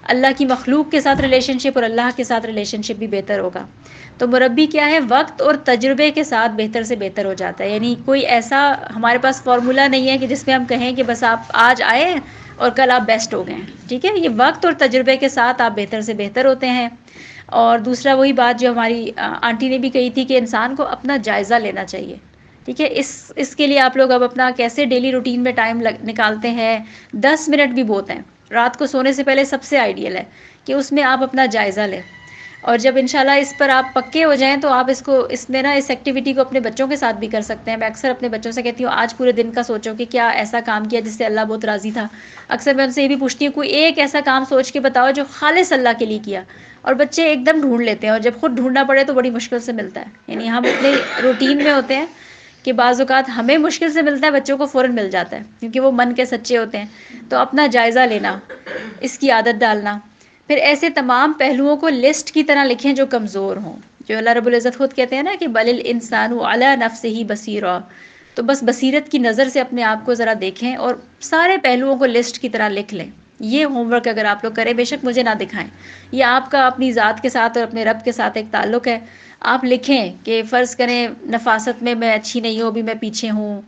اللہ کی مخلوق کے ساتھ ریلیشن شپ اور اللہ کے ساتھ ریلیشن شپ بھی بہتر ہوگا. تو مربی کیا ہے، وقت اور تجربے کے ساتھ بہتر سے بہتر ہو جاتا ہے. یعنی کوئی ایسا ہمارے پاس فارمولا نہیں ہے کہ جس میں ہم کہیں کہ بس آپ آج آئے اور کل آپ بیسٹ ہو گئے ہیں. ٹھیک ہے، یہ وقت اور تجربے کے ساتھ آپ بہتر سے بہتر ہوتے ہیں. اور دوسرا وہی بات جو ہماری آنٹی نے بھی کہی تھی کہ انسان کو اپنا جائزہ لینا چاہیے. ٹھیک ہے، اس کے لیے آپ لوگ اب اپنا کیسے ڈیلی روٹین میں ٹائم نکالتے ہیں. 10 منٹ بھی بہت ہیں، رات کو سونے سے پہلے سب سے آئیڈیل ہے کہ اس میں آپ اپنا جائزہ لیں. اور جب انشاءاللہ اس پر آپ پکے ہو جائیں تو آپ اس میں نا اس ایکٹیویٹی کو اپنے بچوں کے ساتھ بھی کر سکتے ہیں. میں اکثر اپنے بچوں سے کہتی ہوں آج پورے دن کا سوچو کہ کیا ایسا کام کیا جس سے اللہ بہت راضی تھا. اکثر میں ان سے یہ بھی پوچھتی ہوں کوئی ایک ایسا کام سوچ کے بتاؤ جو خالص اللہ کے لیے کیا. اور بچے ایک دم ڈھونڈ لیتے ہیں، اور جب خود ڈھونڈنا پڑے تو بڑی مشکل سے ملتا ہے. یعنی ہم اپنے روٹین میں ہوتے ہیں کہ بعض اوقات ہمیں مشکل سے ملتا ہے، بچوں کو فوراً مل جاتا ہے کیونکہ وہ من کے سچے ہوتے ہیں. تو اپنا جائزہ لینا، اس کی عادت ڈالنا. پھر ایسے تمام پہلوؤں کو لسٹ کی طرح لکھیں جو کمزور ہوں، جو اللہ رب العزت خود کہتے ہیں نا کہ بل الانسان علی نفسہ بصیرا. تو بس بصیرت کی نظر سے اپنے آپ کو ذرا دیکھیں اور سارے پہلوؤں کو لسٹ کی طرح لکھ لیں. یہ ہوم ورک اگر آپ لوگ کریں، بے شک مجھے نہ دکھائیں، یہ آپ کا اپنی ذات کے ساتھ اور اپنے رب کے ساتھ ایک تعلق ہے. آپ لکھیں کہ فرض کریں نفاست میں اچھی نہیں ہوں، ابھی میں پیچھے ہوں،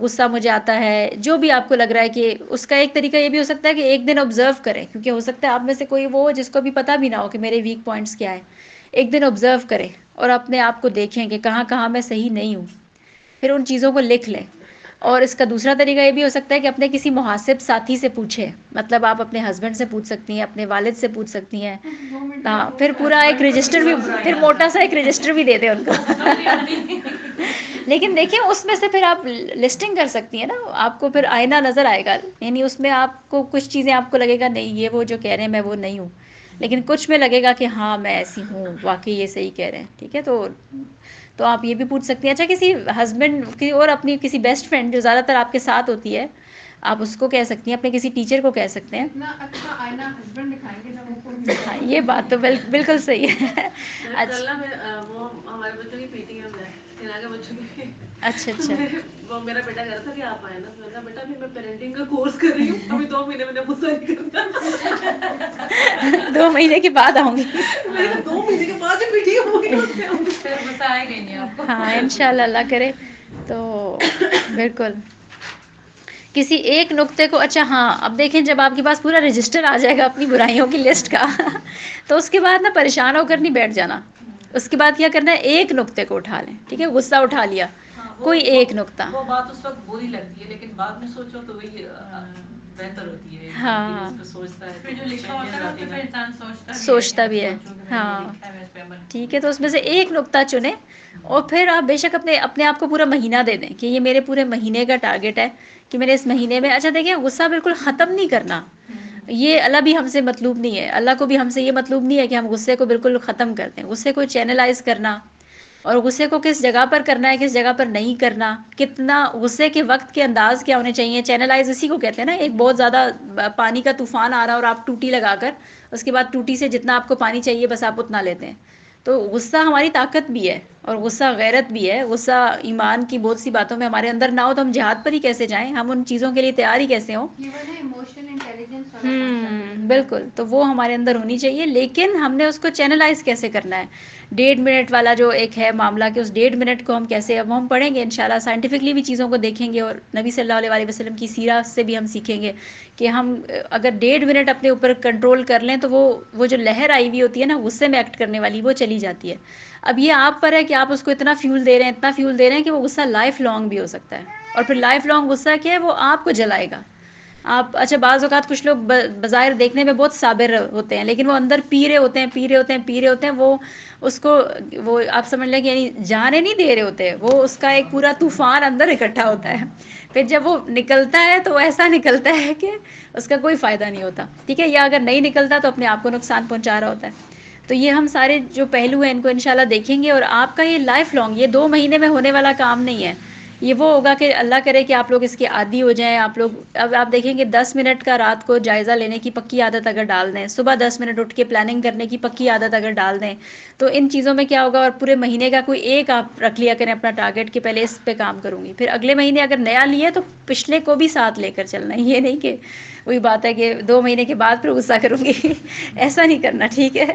غصہ مجھے آتا ہے، جو بھی آپ کو لگ رہا ہے. کہ اس کا ایک طریقہ یہ بھی ہو سکتا ہے کہ ایک دن آبزرو کریں، کیونکہ ہو سکتا ہے آپ میں سے کوئی وہ جس کو بھی پتہ بھی نہ ہو کہ میرے ویک پوائنٹس کیا ہے. ایک دن آبزرو کریں اور اپنے آپ کو دیکھیں کہ کہاں کہاں میں صحیح نہیں ہوں، پھر ان چیزوں کو لکھ لیں. اور اس کا دوسرا طریقہ یہ بھی ہو سکتا ہے کہ اپنے کسی محاسب ساتھی سے پوچھیں. مطلب آپ اپنے ہسبینڈ سے پوچھ سکتی ہیں، اپنے والد سے پوچھ سکتی ہیں. ہاں، پھر پورا ایک رجسٹر بھی، پھر موٹا سا ایک رجسٹر بھی دے دیں ان کو. لیکن دیکھیں اس میں سے پھر آپ لسٹنگ کر سکتی ہیں نا، آپ کو پھر آئینہ نظر آئے گا. یعنی اس میں آپ کو کچھ چیزیں آپ کو لگے گا نہیں یہ وہ جو کہہ رہے ہیں میں وہ نہیں ہوں، لیکن کچھ میں لگے گا کہ ہاں میں ایسی ہوں، واقعی یہ صحیح کہہ رہے ہیں. ٹھیک ہے، تو آپ یہ بھی پوچھ سکتی ہیں. اچھا، کسی ہسبینڈ کی اور اپنی کسی بیسٹ فرینڈ جو زیادہ تر آپ کے ساتھ ہوتی ہے، آپ اس کو کہہ سکتی ہیں، اپنے کسی ٹیچر کو کہہ سکتے ہیں. اتنا اچھا آئینہ ہسبینڈ دکھائیں گے جب وہ کوئی ہاں، یہ بات تو بالکل صحیح ہے. اچھا، وہ ہمارے بچوں کی پیٹی ہے بچوں کی. اچھا اچھا. وہ میرا بیٹا کہہ رہا تھا کہ آپ آئے نا، تو میں نے کہا بیٹا میں پیرنٹنگ کا کورس کر رہی ہوں، ابھی 2 مہینے میں نے غصہ نہیں کرتا. 2 مہینے کے بعد آؤں گی. 2 مہینے کے بعد پیٹی ہوگی، پھر غصہ آئے گا نہیں آپ کو. ہاں انشاءاللہ اللہ کرے. تو بالکل کسی ایک نقطے کو، اچھا ہاں اب دیکھیں جب آپ کے پاس پورا رجسٹر آ جائے گا اپنی برائیوں کی لسٹ کا، تو اس کے بعد نا پریشان ہو کر نہیں بیٹھ جانا. اس کے بعد کیا کرنا ہے، ایک نقطے کو اٹھا لیں، ٹھیک ہے، غصہ اٹھا لیا، کوئی ایک نقطہ، وہ بات اس وقت بری لگتی ہے لیکن بعد میں سوچو تو وہی بہتر ہوتی ہے، ہاں اس پہ سوچتا ہے پھر جو لکھا ہوتا ہے نا اس پہ انسان سوچتا بھی ہے، ہاں ٹھیک ہے، تو اس میں سے ایک نقطہ چنیں اور پھر آپ بے شک اپنے آپ کو پورا مہینہ دے دیں کہ یہ میرے پورے مہینے کا ٹارگیٹ ہے کہ میں نے اس مہینے میں، اچھا دیکھیں غصہ بالکل ختم نہیں کرنا، یہ اللہ بھی ہم سے مطلوب نہیں ہے، اللہ کو بھی ہم سے یہ مطلوب نہیں ہے کہ ہم غصے کو بالکل ختم کر دیں، غصے کو چینلائز کرنا، اور غصے کو کس جگہ پر کرنا ہے، کس جگہ پر نہیں کرنا، کتنا غصے کے وقت کے انداز کیا ہونے چاہیے، چینلائز اسی کو کہتے ہیں نا، ایک بہت زیادہ پانی کا طوفان آ رہا اور آپ ٹوٹی لگا کر اس کے بعد ٹوٹی سے جتنا آپ کو پانی چاہیے بس آپ اتنا لیتے ہیں، تو غصہ ہماری طاقت بھی ہے اور غصہ غیرت بھی ہے، غصہ ایمان کی بہت سی باتوں میں ہمارے اندر نہ ہو تو ہم جہاد پر ہی کیسے جائیں، ہم ان چیزوں کے لیے تیار ہی کیسے ہوں، بالکل، تو وہ ہمارے اندر ہونی چاہیے، لیکن ہم نے اس کو چینلائز کیسے کرنا ہے، 1.5 منٹ والا جو ایک ہے معاملہ کہ اس 1.5 منٹ کو ہم کیسے، اب ہم پڑھیں گے انشاءاللہ، سائنٹیفکلی بھی چیزوں کو دیکھیں گے اور نبی صلی اللہ علیہ وسلم کی سیرت سے بھی ہم سیکھیں گے کہ ہم اگر 1.5 منٹ اپنے اوپر کنٹرول کر لیں تو وہ جو لہر آئی ہوئی ہوتی ہے نا غصے میں ایکٹ کرنے والی، وہ چلی جاتی ہے، اب یہ آپ پر ہے کہ آپ اس کو اتنا فیول دے رہے ہیں، اتنا فیول دے رہے ہیں کہ وہ غصہ لائف لانگ بھی ہو سکتا ہے، اور پھر لائف لانگ غصہ کیا ہے، وہ آپ کو جلائے گا، آپ، اچھا بعض اوقات کچھ لوگ بظاہر دیکھنے میں بہت صابر ہوتے ہیں لیکن وہ اندر پی رہے ہوتے ہیں، وہ اس کو، وہ آپ سمجھ لیں کہ یعنی جانے نہیں دے رہے ہوتے، وہ اس کا ایک پورا طوفان اندر اکٹھا ہوتا ہے، پھر جب وہ نکلتا ہے تو ایسا نکلتا ہے کہ اس کا کوئی فائدہ نہیں ہوتا، ٹھیک ہے، یا اگر نہیں نکلتا تو اپنے آپ کو نقصان پہنچا رہا ہوتا ہے، تو یہ ہم سارے جو پہلو ہیں ان کو انشاءاللہ دیکھیں گے، اور آپ کا یہ لائف لانگ، یہ 2 مہینے میں ہونے والا کام نہیں ہے، یہ وہ ہوگا کہ اللہ کرے کہ آپ لوگ اس کے عادی ہو جائیں، آپ لوگ اب آپ دیکھیں گے 10 منٹ کا رات کو جائزہ لینے کی پکی عادت اگر ڈال دیں، صبح 10 منٹ اٹھ کے پلاننگ کرنے کی پکی عادت اگر ڈال دیں، تو ان چیزوں میں کیا ہوگا، اور پورے مہینے کا کوئی ایک آپ رکھ لیا کریں اپنا ٹارگیٹ کہ پہلے اس پہ کام کروں گی، پھر اگلے مہینے اگر نیا لیے تو پچھلے کو بھی ساتھ لے کر چلنا ہے، یہ نہیں کہ وہی بات ہے کہ 2 مہینے کے بعد پھر غصہ کروں گی ایسا نہیں کرنا، ٹھیک ہے،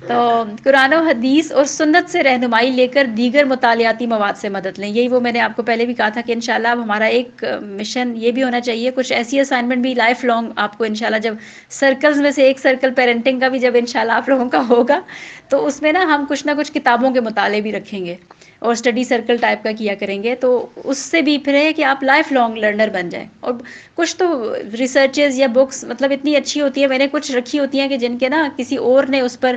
تو قرآن و حدیث اور سنت سے رہنمائی لے کر دیگر مطالعاتی مواد سے مدد لیں، یہی وہ میں نے آپ کو پہلے بھی کہا تھا کہ انشاءاللہ اب ہمارا ایک مشن یہ بھی ہونا چاہیے، کچھ ایسی اسائنمنٹ بھی لائف لانگ آپ کو انشاءاللہ، جب سرکلز میں سے ایک سرکل پیرنٹنگ کا بھی جب انشاءاللہ آپ لوگوں کا ہوگا تو اس میں نا ہم کچھ نہ کچھ کتابوں کے مطالعے بھی رکھیں گے اور اسٹڈی سرکل ٹائپ کا کیا کریں گے، تو اس سے بھی پھر ہے کہ آپ لائف لانگ لرنر بن جائیں، اور کچھ تو ریسرچز یا بکس مطلب اتنی اچھی ہوتی ہے، میں نے کچھ رکھی ہوتی ہیں کہ جن کے نا کسی اور نے اس پر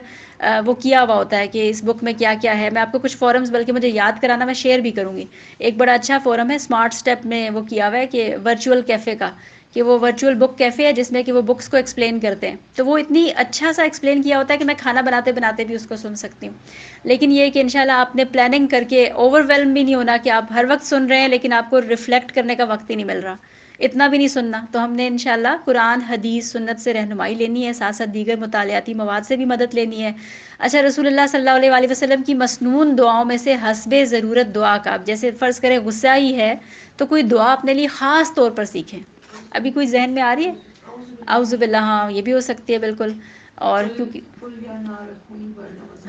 وہ کیا ہوا ہوتا ہے کہ اس بک میں کیا کیا ہے، میں آپ کو کچھ فورمز بلکہ مجھے یاد کرانا میں شیئر بھی کروں گی، ایک بڑا اچھا فورم ہے اسمارٹ اسٹیپ میں وہ کیا ہوا ہے کہ ورچوئل کیفے کا، کہ وہ ورچوئل بک کیفے ہے جس میں کہ وہ بکس کو ایکسپلین کرتے ہیں، تو وہ اتنی اچھا سا ایکسپلین کیا ہوتا ہے کہ میں کھانا بناتے بناتے بھی اس کو سن سکتی ہوں، لیکن یہ کہ انشاءاللہ آپ نے پلاننگ کر کے اوور ویلم بھی نہیں ہونا کہ آپ ہر وقت سن رہے ہیں لیکن آپ کو ریفلیکٹ کرنے کا وقت ہی نہیں مل رہا، اتنا بھی نہیں سننا، تو ہم نے انشاءاللہ قرآن حدیث سنت سے رہنمائی لینی ہے، ساتھ ساتھ دیگر مطالعاتی مواد سے بھی مدد لینی ہے، اچھا رسول اللہ صلی اللہ علیہ وسلم کی مسنون دعاؤں میں سے حسب ضرورت دعا کا، جیسے فرض کریں غصہ ہی ہے تو کوئی دعا اپنے لیے خاص طور پر سیکھیں، ابھی کوئی ذہن میں آ رہی ہے، اعوذ باللہ، ہاں یہ بھی ہو سکتی ہے بالکل، اور کیونکہ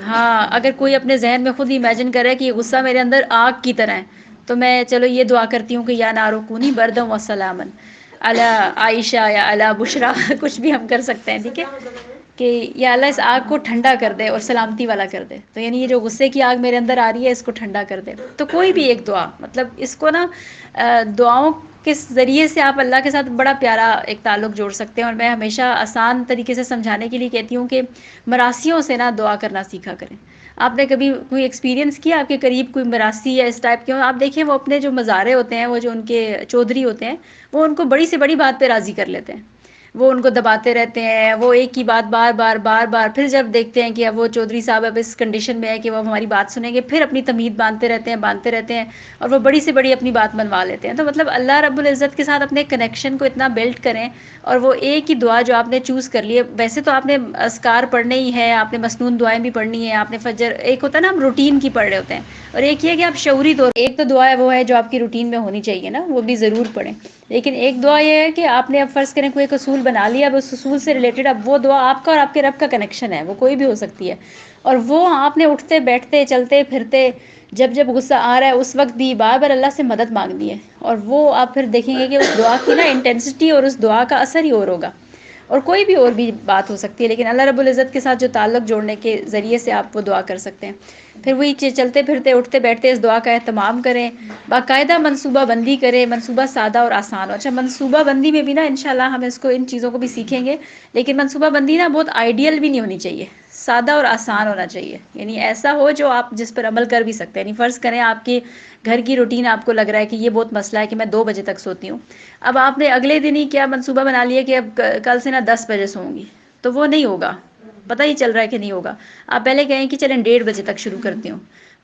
ہاں اگر کوئی اپنے ذہن میں خود ہی امیجن کرے کہ یہ غصہ میرے اندر آگ کی طرح ہے تو میں چلو یہ دعا کرتی ہوں کہ یا نار کونی بردم و سلامن علی عائشہ یا علی بشرا کچھ بھی ہم کر سکتے ہیں، ٹھیک ہے، کہ یا اللہ اس آگ کو ٹھنڈا کر دے اور سلامتی والا کر دے، تو یعنی یہ جو غصے کی آگ میرے اندر آ رہی ہے اس کو ٹھنڈا کر دے، تو کوئی بھی ایک دعا، مطلب اس کو نا دعاؤں کے ذریعے سے آپ اللہ کے ساتھ بڑا پیارا ایک تعلق جوڑ سکتے ہیں، اور میں ہمیشہ آسان طریقے سے سمجھانے کے لیے کہتی ہوں کہ مراسیوں سے نا دعا کرنا سیکھا کریں، آپ نے کبھی کوئی ایکسپیرینس کیا آپ کے قریب کوئی مراسی یا اس ٹائپ کے، آپ دیکھیں وہ اپنے جو مزارے ہوتے ہیں، وہ جو ان کے چودھری ہوتے ہیں وہ ان کو بڑی سے بڑی بات پہ راضی کر لیتے ہیں، وہ ان کو دباتے رہتے ہیں، وہ ایک ہی بات بار بار بار بار، پھر جب دیکھتے ہیں کہ اب وہ چودھری صاحب اب اس کنڈیشن میں ہے کہ وہ ہماری بات سنیں گے، پھر اپنی تمہید باندھتے رہتے ہیں اور وہ بڑی سے بڑی اپنی بات منوا لیتے ہیں، تو مطلب اللہ رب العزت کے ساتھ اپنے کنیکشن کو اتنا بلڈ کریں، اور وہ ایک ہی دعا جو آپ نے چوز کر لی ہے، ویسے تو آپ نے اذکار پڑھنے ہی ہے، آپ نے مسنون دعائیں بھی پڑھنی ہیں، آپ نے فجر، ایک ہوتا ہے نا ہم روٹین کی پڑھ رہے ہوتے ہیں، اور ایک یہ ہے کہ آپ شعوری طور، ایک تو دعا ہے وہ ہے جو آپ کی روٹین میں ہونی چاہیے نا، وہ بھی ضرور پڑھیں، لیکن ایک دعا یہ ہے کہ آپ نے اب فرض کریں کوئی ایک اصول بنا لیا، اب اس اصول سے ریلیٹڈ اب وہ دعا آپ کا اور آپ کے رب کا کنیکشن ہے، وہ کوئی بھی ہو سکتی ہے، اور وہ آپ نے اٹھتے بیٹھتے چلتے پھرتے جب غصہ آ رہا ہے اس وقت بھی بار بار اللہ سے مدد مانگنی ہے، اور وہ آپ پھر دیکھیں گے کہ اس دعا کی نا انٹینسٹی اور اس دعا کا اثر ہی اور ہوگا، اور کوئی بھی اور بھی بات ہو سکتی ہے، لیکن اللہ رب العزت کے ساتھ جو تعلق جوڑنے کے ذریعے سے آپ وہ دعا کر سکتے ہیں. پھر وہی چلتے پھرتے اٹھتے بیٹھتے اس دعا کا اہتمام کریں، باقاعدہ منصوبہ بندی کریں، منصوبہ سادہ اور آسان ہو. اچھا، منصوبہ بندی میں بھی نا انشاءاللہ ہم اس کو ان چیزوں کو بھی سیکھیں گے، لیکن منصوبہ بندی نا بہت آئیڈیل بھی نہیں ہونی چاہیے، سادہ اور آسان ہونا چاہیے. یعنی ایسا ہو جو آپ جس پر عمل کر بھی سکتے ہیں. یعنی فرض کریں آپ کے گھر کی روٹین آپ کو لگ رہا ہے کہ یہ بہت مسئلہ ہے کہ میں 2 بجے تک سوتی ہوں، اب آپ نے اگلے دن ہی کیا منصوبہ بنا لیا کہ اب کل سے نا 10 بجے سوؤں گی، تو وہ نہیں ہوگا، پتہ ہی چل رہا ہے کہ نہیں ہوگا. آپ پہلے کہیں کہ چلیں 1:30 بجے تک شروع کرتی ہوں،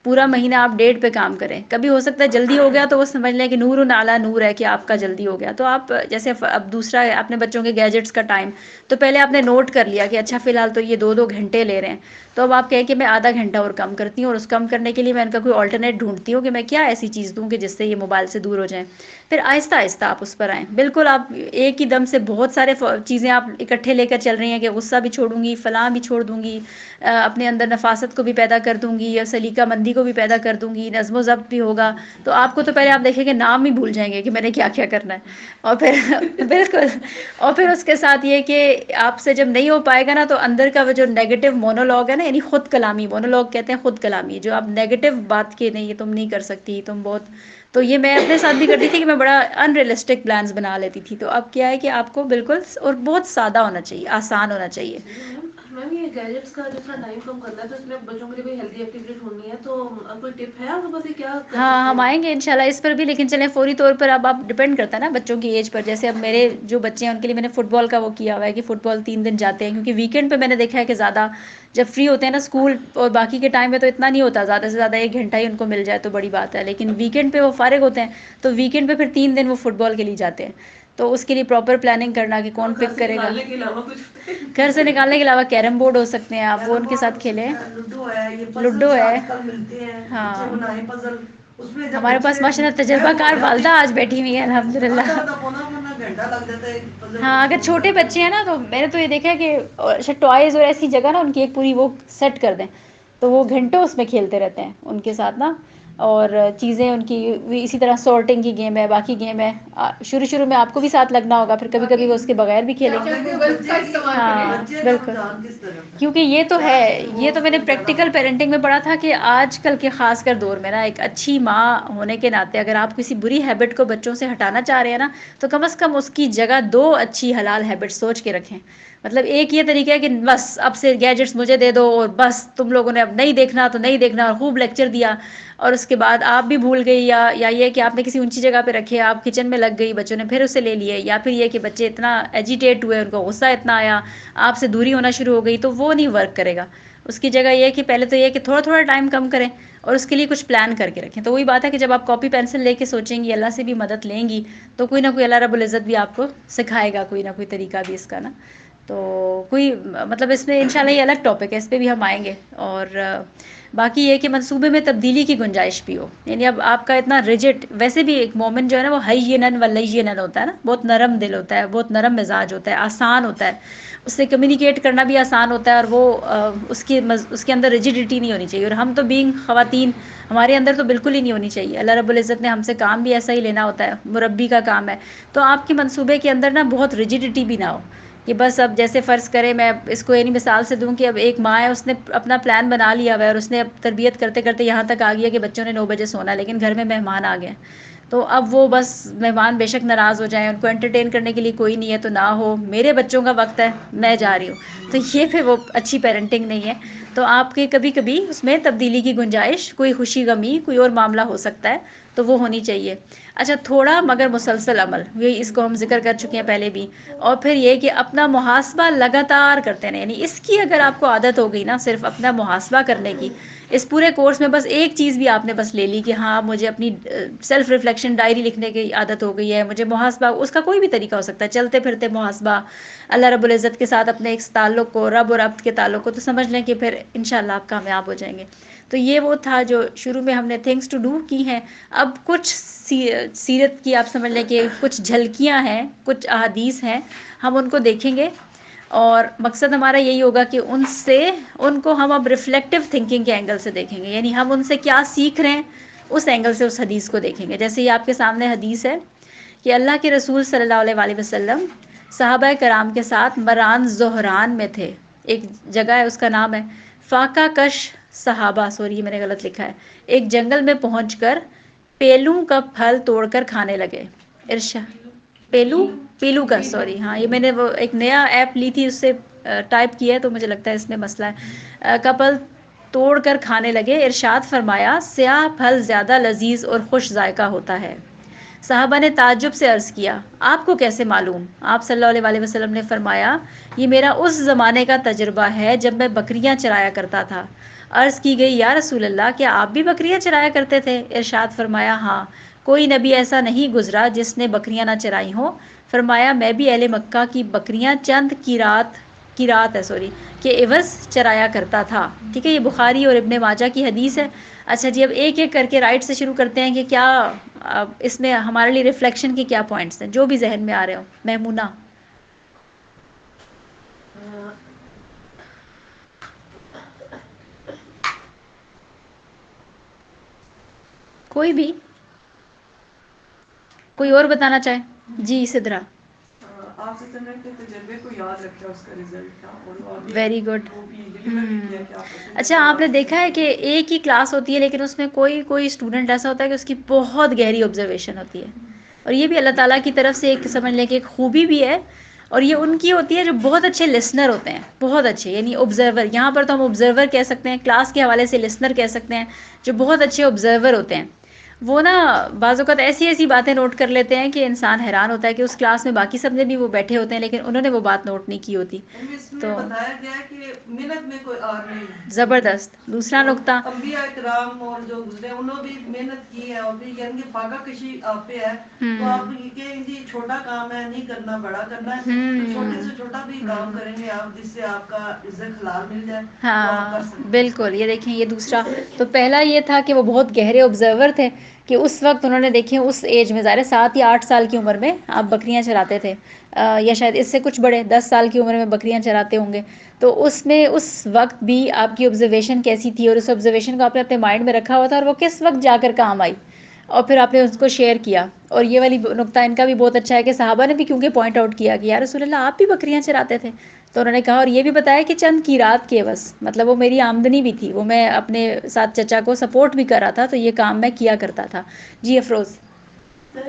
پورا مہینہ آپ 1:30 پہ کام کریں. کبھی ہو سکتا ہے جلدی ہو گیا تو وہ سمجھ لیں کہ نور علی نور ہے کہ آپ کا جلدی ہو گیا. تو آپ جیسے اب دوسرا ہے اپنے بچوں کے گیجٹس کا ٹائم، تو پہلے آپ نے نوٹ کر لیا کہ اچھا فی الحال تو یہ 2 گھنٹے لے رہے ہیں، تو اب آپ کہیں کہ میں آدھا گھنٹہ اور کم کرتی ہوں، اور اس کم کرنے کے لیے میں ان کا کوئی آلٹرنیٹ ڈھونڈتی ہوں کہ میں کیا ایسی چیز دوں کہ جس سے یہ موبائل سے دور ہو جائیں. پھر آہستہ آہستہ آپ اس پر آئیں. بالکل آپ ایک ہی دم سے بہت سارے چیزیں آپ اکٹھے لے کر چل رہی ہیں کہ غصہ بھی چھوڑوں گی، فلاں بھی چھوڑ دوں گی، اپنے اندر نفاست کو بھی پیدا کر دوں گی، یا سلیقہ مندی کو بھی پیدا کر دوں گی، نظم و ضبط بھی ہوگا. تو آپ کو تو پہلے آپ دیکھیں گے نام ہی بھول جائیں گے کہ میں نے کیا کیا کرنا ہے. اور پھر بالکل، اور پھر اس کے ساتھ یہ کہ آپ سے جب نہیں ہو پائے گا نا، تو اندر کا وہ جو نیگیٹو مونولوگ ہے نا، یعنی خود کلامی، مونولوگ کہتے ہیں خود کلامی، جو آپ نیگیٹو بات کے نہیں، یہ تم نہیں کر سکتی، تم بہت. تو یہ میں اپنے ساتھ بھی کرتی تھی کہ میں بڑا ان ریئلسٹک پلانز بنا لیتی تھی. تو اب کیا ہے کہ آپ کو بالکل اور بہت سادہ ہونا چاہیے، آسان ہونا چاہیے. میم یہ گیجٹس کا جس طرح ٹائم کم کرنا ہے، تو اس میں بچوں کے لیے کوئی ہیلدی ایکٹیویٹی ڈھونڈنی ہے، تو کوئی ٹپ ہے آپ کے پاس کیا کر ہاں، سکتے ہم ہیں؟ آئیں گے انشاءاللہ اس پر بھی، لیکن چلیں فوری طور پر اب آپ ڈیپینڈ کرتا ہے نا بچوں کی ایج پر. جیسے اب میرے جو بچے ہیں ان کے لیے میں نے فٹ بال کا وہ کیا ہوا ہے کہ فٹ بال 3 دن جاتے ہیں، کیونکہ ویکینڈ پہ میں نے دیکھا ہے کہ زیادہ جب فری ہوتے ہیں نا اسکول اور باقی کے ٹائم میں تو اتنا نہیں ہوتا، زیادہ سے زیادہ 1 گھنٹہ ہی ان کو مل جائے تو بڑی بات ہے. لیکن ویکینڈ پہ وہ فارغ ہوتے ہیں، تو ویکینڈ پہ پھر 3 دن وہ فٹ بال کے لیے جاتے ہیں. تو اس کے لیے پراپر پلاننگ کرنا کہ کون اور گھر پک سے کرے گا. نکالنے کے علاوہ کچھ گھر سے نکالنے کے علاوہ کیرم بورڈ ہو سکتے ہیں، آپ وہ ان کے ساتھ کھیلیں. لوڈو ہے، یہ لوڈو پزلز ہے، آج کل ملتے ہیں، بچے ہاں. بنائے پزل. اس میں جب ہمارے پاس بچے ماشاء اللہ تجربہ محو ہو کار جاتے والدہ ہیں، آج بیٹھی ہوئی ہے الحمدللہ. آدھا پونا گھنٹہ لگ جاتا ہے ایک پزل ہاں، اگر سولو چھوٹے کرنے بچے ہیں نا تو میں نے تو یہ دیکھا ہے کہ اچھا ٹوائز اور ایسی جگہ نا ان کی ایک پوری وہ سیٹ کر دیں، تو وہ گھنٹوں اس میں کھیلتے رہتے ہیں ان کے ساتھ نا. اور چیزیں ان کی اسی طرح سارٹنگ کی گیم ہے، باقی گیم ہے. شروع میں آپ کو بھی ساتھ لگنا ہوگا، پھر کبھی کبھی وہ اس کے بغیر بھی کھیلیں گے. گوگل کا استعمال کریں. ہاں بچے کا بالکل، رجحان کس طرف ہے؟ کیونکہ یہ تو کیا ہے، چیز وہ یہ تو اس میں نے میں زیادہ پریکٹیکل پیرنٹنگ میں پڑھا تھا کہ آج کل کے خاص کر دور میں نا ایک اچھی ماں ہونے کے ناطے اگر آپ کسی بری ہیبٹ کو بچوں سے ہٹانا چاہ رہے ہیں نا، تو کم از کم اس کی جگہ 2 اچھی حلال ہیبٹ سوچ کے رکھیں. مطلب ایک یہ طریقہ ہے کہ بس اب سے گیجٹس مجھے دے دو اور بس تم لوگوں نے اب نہیں دیکھنا تو نہیں دیکھنا، اور خوب لیکچر دیا، اور اس کے بعد آپ بھی بھول گئی، یا یہ کہ آپ نے کسی اونچی جگہ پہ رکھے، آپ کچن میں لگ گئی، بچوں نے پھر اسے لے لیے، یا پھر یہ کہ بچے اتنا ایجیٹیٹ ہوئے، ان کو غصہ اتنا آیا، آپ سے دوری ہونا شروع ہو گئی، تو وہ نہیں ورک کرے گا. اس کی جگہ یہ ہے کہ پہلے تو یہ کہ تھوڑا تھوڑا ٹائم کم کریں اور اس کے لیے کچھ پلان کر کے رکھیں. تو وہی بات ہے کہ جب آپ کاپی پینسل لے کے سوچیں گی، اللہ سے بھی مدد لیں گی، تو کوئی نہ کوئی اللہ رب العزت بھی آپ کو سکھائے گا کوئی نہ کوئی طریقہ بھی اس کا نا. تو کوئی مطلب اس میں انشاءاللہ یہ الگ ٹاپک ہے، اس پہ بھی ہم آئیں گے. اور باقی یہ کہ منصوبے میں تبدیلی کی گنجائش بھی ہو. یعنی اب آپ کا اتنا ریجٹ، ویسے بھی ایک مومن جو ہے نا وہ ہینن ولیینن ہوتا ہے نا، بہت نرم دل ہوتا ہے، بہت نرم مزاج ہوتا ہے، آسان ہوتا ہے، اس سے کمیونیکیٹ کرنا بھی آسان ہوتا ہے، اور وہ اس کے اندر ریجیڈیٹی نہیں ہونی چاہیے. اور ہم تو بینگ خواتین، ہمارے اندر تو بالکل ہی نہیں ہونی چاہیے. اللہ رب العزت نے ہم سے کام بھی ایسا ہی لینا ہوتا ہے، مربی کا کام ہے. تو آپ کے منصوبے کے اندر نا بہت ریجیڈیٹی بھی نہ ہو کہ بس اب جیسے فرض کریں، میں اس کو یعنی مثال سے دوں کہ اب ایک ماں ہے، اس نے اپنا پلان بنا لیا ہوا ہے، اور اس نے اب تربیت کرتے کرتے یہاں تک آ گیا کہ بچوں نے 9 بجے سونا، لیکن گھر میں مہمان آ گئے. تو اب وہ بس مہمان بے شک ناراض ہو جائیں، ان کو انٹرٹین کرنے کے لیے کوئی نہیں ہے تو نہ ہو، میرے بچوں کا وقت ہے میں جا رہی ہوں. تو یہ پھر وہ اچھی پیرنٹنگ نہیں ہے. تو آپ کے کبھی کبھی اس میں تبدیلی کی گنجائش، کوئی خوشی غمی کوئی اور معاملہ ہو سکتا ہے، تو وہ ہونی چاہیے. اچھا، تھوڑا مگر مسلسل عمل، یہ اس کو ہم ذکر کر چکے ہیں پہلے بھی. اور پھر یہ کہ اپنا محاسبہ لگاتار کرتے رہیں. یعنی اس کی اگر آپ کو عادت ہو گئی نا صرف اپنا محاسبہ کرنے کی، اس پورے کورس میں بس ایک چیز بھی آپ نے بس لے لی کہ ہاں مجھے اپنی سیلف ریفلیکشن ڈائری لکھنے کی عادت ہو گئی ہے، مجھے محاسبہ، اس کا کوئی بھی طریقہ ہو سکتا ہے، چلتے پھرتے محاسبہ اللہ رب العزت کے ساتھ اپنے ایک تعلق کو، رب اور عبد کے تعلق کو، تو سمجھ لیں کہ پھر انشاءاللہ آپ کامیاب ہو جائیں گے. تو یہ وہ تھا جو شروع میں ہم نے تھنگس ٹو ڈو کی ہیں. اب کچھ سیرت کی آپ سمجھ لیں کہ کچھ جھلکیاں ہیں، کچھ احادیث ہیں، ہم ان کو دیکھیں گے. اور مقصد ہمارا یہی ہوگا کہ ان کو ہم اب ریفلیکٹیو تھنکنگ کے اینگل سے دیکھیں گے. یعنی ہم ان سے کیا سیکھ رہے ہیں اس اینگل سے اس حدیث کو دیکھیں گے. جیسے یہ آپ کے سامنے حدیث ہے کہ اللہ کے رسول صلی اللہ علیہ وسلم صحابہ کرام کے ساتھ مران زہران میں تھے. ایک جگہ ہے، اس کا نام ہے فاقہ کش صحابہ، سوری میں نے غلط لکھا ہے. ایک جنگل میں پہنچ کر پیلوں کا پھل توڑ کر کھانے لگے. پیلو کا، سوری، ہاں یہ میں نے وہ ایک نیا ایپ لی تھی، اس سے ٹائپ کیا ہے تو مجھے لگتا ہے اس میں مسئلہ ہے. کا پھل توڑ کر کھانے لگے. ارشاد فرمایا سیاہ پھل زیادہ لذیذ اور خوش ذائقہ ہوتا ہے. صحابہ نے تعجب سے عرض کیا آپ کو کیسے معلوم؟ آپ صلی اللہ علیہ وسلم نے فرمایا یہ میرا اس زمانے کا تجربہ ہے جب میں بکریاں چرایا کرتا تھا. عرض کی گئی یا رسول اللہ کیا آپ بھی بکریاں چرایا کرتے تھے؟ ارشاد فرمایا ہاں، کوئی نبی ایسا نہیں گزرا جس نے بکریاں نہ چرائی ہوں. فرمایا میں بھی اہل مکہ کی بکریاں چند کے عوض چرایا کرتا تھا. ٹھیک ہے، یہ بخاری اور ابن ماجہ کی حدیث ہے. اچھا جی، اب ایک ایک کر کے رائٹ سے شروع کرتے ہیں کہ کیا اس میں ہمارے لیے ریفلیکشن کے کیا پوائنٹس ہیں جو بھی ذہن میں آ رہے ہو. میمونہ. کوئی بھی، کوئی اور بتانا چاہے؟ جی سدرا. آپ سے کے تجربے کو یاد رکھے، اس کا رزلٹ تھا اور ویری گڈ. وہ بھی ڈلیور بھی کیا کہ آپ کو اچھا آپ نے دیکھا ہے کہ ایک ہی کلاس ہوتی ہے لیکن اس میں کوئی اسٹوڈنٹ ایسا ہوتا ہے کہ اس کی بہت گہری آبزرویشن ہوتی ہے، اور یہ بھی اللہ تعالیٰ کی طرف سے ایک سمجھ لیں کہ ایک خوبی بھی ہے. اور یہ ان کی ہوتی ہے جو بہت اچھے لسنر ہوتے ہیں، بہت اچھے، یعنی آبزرور. یہاں پر تو ہم آبزرور کہہ سکتے ہیں، کلاس کے حوالے سے لسنر کہہ سکتے ہیں. جو بہت اچھے آبزرور ہوتے ہیں وہ نا بعض اوقات ایسی باتیں نوٹ کر لیتے ہیں کہ انسان حیران ہوتا ہے کہ اس کلاس میں باقی سب نے بھی وہ بیٹھے ہوتے ہیں لیکن انہوں نے وہ بات نوٹ نہیں کی ہوتی. تو بتایا گیا ہے کہ محنت میں کوئی اور نہیں. زبردست. دوسرا نقطہ، انبیاء کرام اور جو گزرے انہوں بھی محنت کی ہے، اور بھی یعنی کہ فاقہ کشی آپ پہ ہے تو آپ یہ چھوٹا کام ہے نہیں کرنا، بڑا کرنا ہے. تو چھوٹے سے چھوٹا بھی کام کریں گے آپ جس سے آپ کا عزت حلال مل جائے. ہاں بالکل. یہ دیکھیں یہ دوسرا تو پہلا یہ تھا کہ وہ بہت گہرے آبزرور تھے کہ اس وقت انہوں نے دیکھیں اس ایج میں، ظاہر 7 یا 8 سال کی عمر میں آپ بکریاں چراتے تھے، یا شاید اس سے کچھ بڑے 10 سال کی عمر میں بکریاں چراتے ہوں گے. تو اس میں اس وقت بھی آپ کی آبزرویشن کیسی تھی، اور اس آبزرویشن کو آپ نے اپنے مائنڈ میں رکھا ہوا تھا، اور وہ کس وقت جا کر کام آئی اور پھر آپ نے اس کو شیئر کیا. اور یہ والی نقطہ ان کا بھی بہت اچھا ہے کہ صحابہ نے بھی کیونکہ پوائنٹ آؤٹ کیا کہ یا رسول اللہ آپ بھی بکریاں چراتے تھے، تو انہوں نے کہا اور یہ بھی بتایا کہ چند کی رات کے بس، مطلب وہ میری آمدنی بھی تھی، وہ میں اپنے ساتھ چچا کو سپورٹ بھی کر رہا تھا، تو یہ کام میں کیا کرتا تھا. جی افروز. میں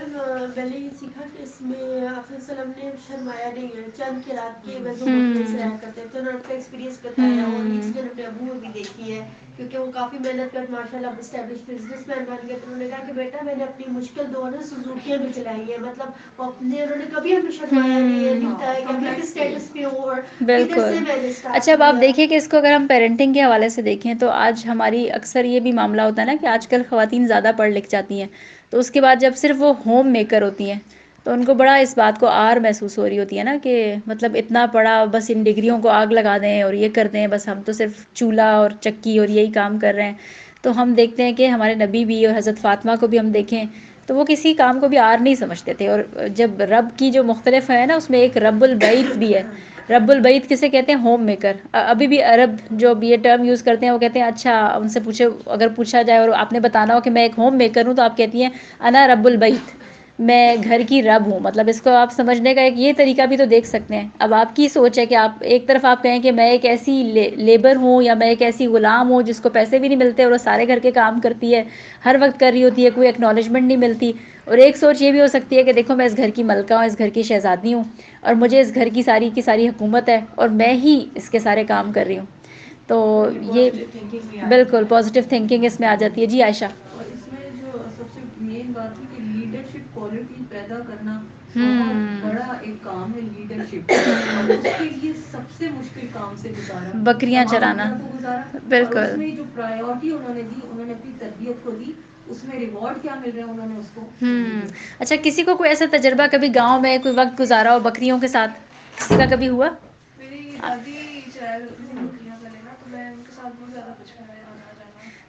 نے یہ سیکھا کہ اس میں آپ صلی اللہ علیہ وسلم نے شرمایا نہیں ہے، چند کی رات کے وضو بکریاں چرایا کرتے تھے. انہوں نے اپنا ایکسپیرینس بتایا اور یہ چیزیں اپنے ابو میں بھی دیکھی ہے کیونکہ وہ کافی محنت کر ماشاء اللہ اسٹیبلش بزنس مین بن گئے. تو انہوں نے کہا کہ بیٹا میں نے اپنی مشکل دور میں سزوکیاں بھی چلائی ہے، مطلب انہوں نے کبھی ہمیں شرمایا نہیں ہے، نہیں بتایا کہ میں کس اسٹیٹس پہ ہوں اور ادھر سے میں نے اسٹارٹ. اچھا اب آپ دیکھیے کہ اس کو اگر ہم پیرنٹنگ کے حوالے سے دیکھیں تو آج ہماری اکثر یہ بھی معاملہ ہوتا ہے نا کہ آج کل خواتین زیادہ پڑھ لکھ جاتی ہیں، تو اس کے بعد جب صرف وہ ہوم میکر ہوتی ہیں تو ان کو بڑا اس بات کو آر محسوس ہو رہی ہوتی ہے نا کہ مطلب اتنا پڑھا بس ان ڈگریوں کو آگ لگا دیں اور یہ کر دیں، بس ہم تو صرف چولہا اور چکی اور یہی کام کر رہے ہیں. تو ہم دیکھتے ہیں کہ ہمارے نبی بھی اور حضرت فاطمہ کو بھی ہم دیکھیں تو وہ کسی کام کو بھی آر نہیں سمجھتے تھے. اور جب رب کی جو مختلف ہے نا اس میں ایک رب البیت بھی ہے. رب البیت کسے کہتے ہیں؟ Home maker. ابھی بھی عرب جو یہ ٹرم یوز کرتے ہیں وہ کہتے ہیں اچھا ان سے پوچھے، اگر پوچھا جائے اور آپ نے بتانا ہو کہ میں ایک ہوم میکر ہوں تو آپ کہتی ہیں انا رب البیت، میں گھر کی رب ہوں. مطلب اس کو آپ سمجھنے کا ایک یہ طریقہ بھی تو دیکھ سکتے ہیں. اب آپ کی سوچ ہے کہ آپ ایک طرف آپ کہیں کہ میں ایک ایسی لیبر ہوں یا میں ایک ایسی غلام ہوں جس کو پیسے بھی نہیں ملتے اور وہ سارے گھر کے کام کرتی ہے، ہر وقت کر رہی ہوتی ہے، کوئی ایکنالجمنٹ نہیں ملتی. اور ایک سوچ یہ بھی ہو سکتی ہے کہ دیکھو میں اس گھر کی ملکہ ہوں، اس گھر کی شہزادی ہوں اور مجھے اس گھر کی ساری حکومت ہے اور میں ہی اس کے سارے کام کر رہی ہوں. تو یہ بالکل پازیٹیو تھنکنگ اس میں آ جاتی ہے. جی عائشہ. اور اس میں جو سب سے مین بات ہے کہ لیڈرشپ کوالٹی پیدا کرنا بہت بڑا ایک کام ہے لیڈرشپ، اور اس کے لیے سب سے مشکل کام سے گزارا بکریاں چرانا. اور اس میں جو پرائیورٹی انہوں نے دی، انہوں نے اپنی تربیت کو دی، اس میں ریوارڈ کیا مل رہا ہے انہوں نے اس کو. اچھا کسی کو کوئی ایسا تجربہ کبھی گاؤں میں کوئی وقت گزارا ہو بکریوں کے ساتھ، کسی کا کبھی ہوا؟ میری دادی چرایا کرتی تھی بکریاں پہلے نا، تو میں ان کے ساتھ بہت زیادہ بچپن میں آنا جانا.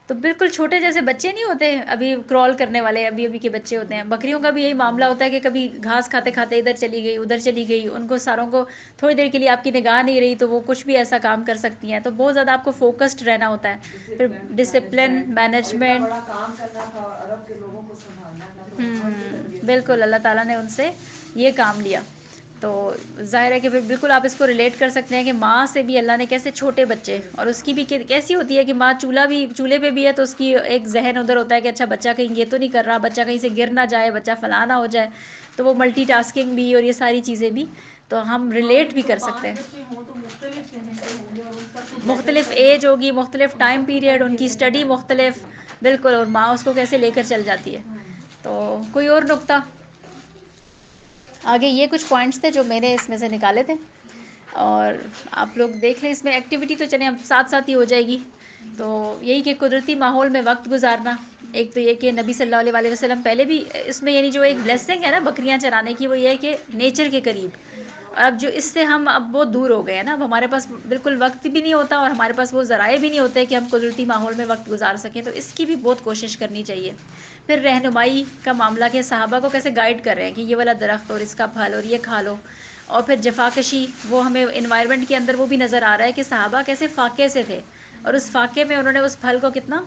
تو بالکل چھوٹے جیسے بچے نہیں ہوتے ابھی کرال کرنے والے، ابھی کے بچے ہوتے ہیں. بکریوں کا بھی یہی معاملہ ہوتا ہے کہ کبھی گھاس کھاتے کھاتے ادھر چلی گئی ادھر چلی گئی، ان کو ساروں کو تھوڑی دیر کے لیے آپ کی نگاہ نہیں رہی تو وہ کچھ بھی ایسا کام کر سکتی ہیں. تو بہت زیادہ آپ کو فوکسڈ رہنا ہوتا ہے. پھر ڈسپلن مینجمنٹ. بڑا کام کرنا تھا، عرب کے لوگوں کو سنبھالنا تھا. بالکل اللہ تعالیٰ نے ان سے یہ کام لیا. تو ظاہر ہے کہ پھر بالکل آپ اس کو ریلیٹ کر سکتے ہیں کہ ماں سے بھی اللہ نے کیسے چھوٹے بچے، اور اس کی بھی کیسی ہوتی ہے کہ ماں چولہے پہ بھی ہے تو اس کی ایک ذہن ادھر ہوتا ہے کہ اچھا بچہ کہیں یہ تو نہیں کر رہا، بچہ کہیں سے گر نہ جائے، بچہ فلاں نہ ہو جائے، تو وہ ملٹی ٹاسکنگ بھی اور یہ ساری چیزیں بھی تو ہم ریلیٹ بھی کر سکتے ہیں. مختلف ایج ہوگی، مختلف ٹائم پیریڈ، ان کی اسٹڈی مختلف، بالکل، اور ماں اس کو کیسے لے کر چل جاتی ہے. تو کوئی اور نقطہ آگے؟ یہ کچھ پوائنٹس تھے جو میں نے اس میں سے نکالے تھے، اور آپ لوگ دیکھ لیں. اس میں ایکٹیویٹی تو چلیں اب ساتھ ساتھ ہی ہو جائے گی. تو یہی کہ قدرتی ماحول میں وقت گزارنا، ایک تو یہ کہ نبی صلی اللہ علیہ وسلم پہلے بھی اس میں، یعنی جو ایک بلیسنگ ہے نا بکریاں چرانے کی، وہ یہ ہے کہ نیچر کے قریب. اور اب جو اس سے ہم اب بہت دور ہو گئے ہیں نا، اب ہمارے پاس بالکل وقت بھی نہیں ہوتا، اور ہمارے پاس وہ ذرائع بھی نہیں ہوتے کہ ہم قدرتی ماحول میں وقت گزار سکیں. تو اس کی بھی بہت کوشش کرنی چاہیے. پھر رہنمائی کا معاملہ کہ صحابہ کو کیسے گائیڈ کر رہے ہیں کہ یہ والا درخت اور اس کا پھل اور یہ کھا لو. اور پھر جفاکشی، وہ ہمیں انوائرمنٹ کے اندر وہ بھی نظر آ رہا ہے کہ صحابہ کیسے فاقے سے تھے، اور اس فاقے میں انہوں نے اس پھل کو کتنا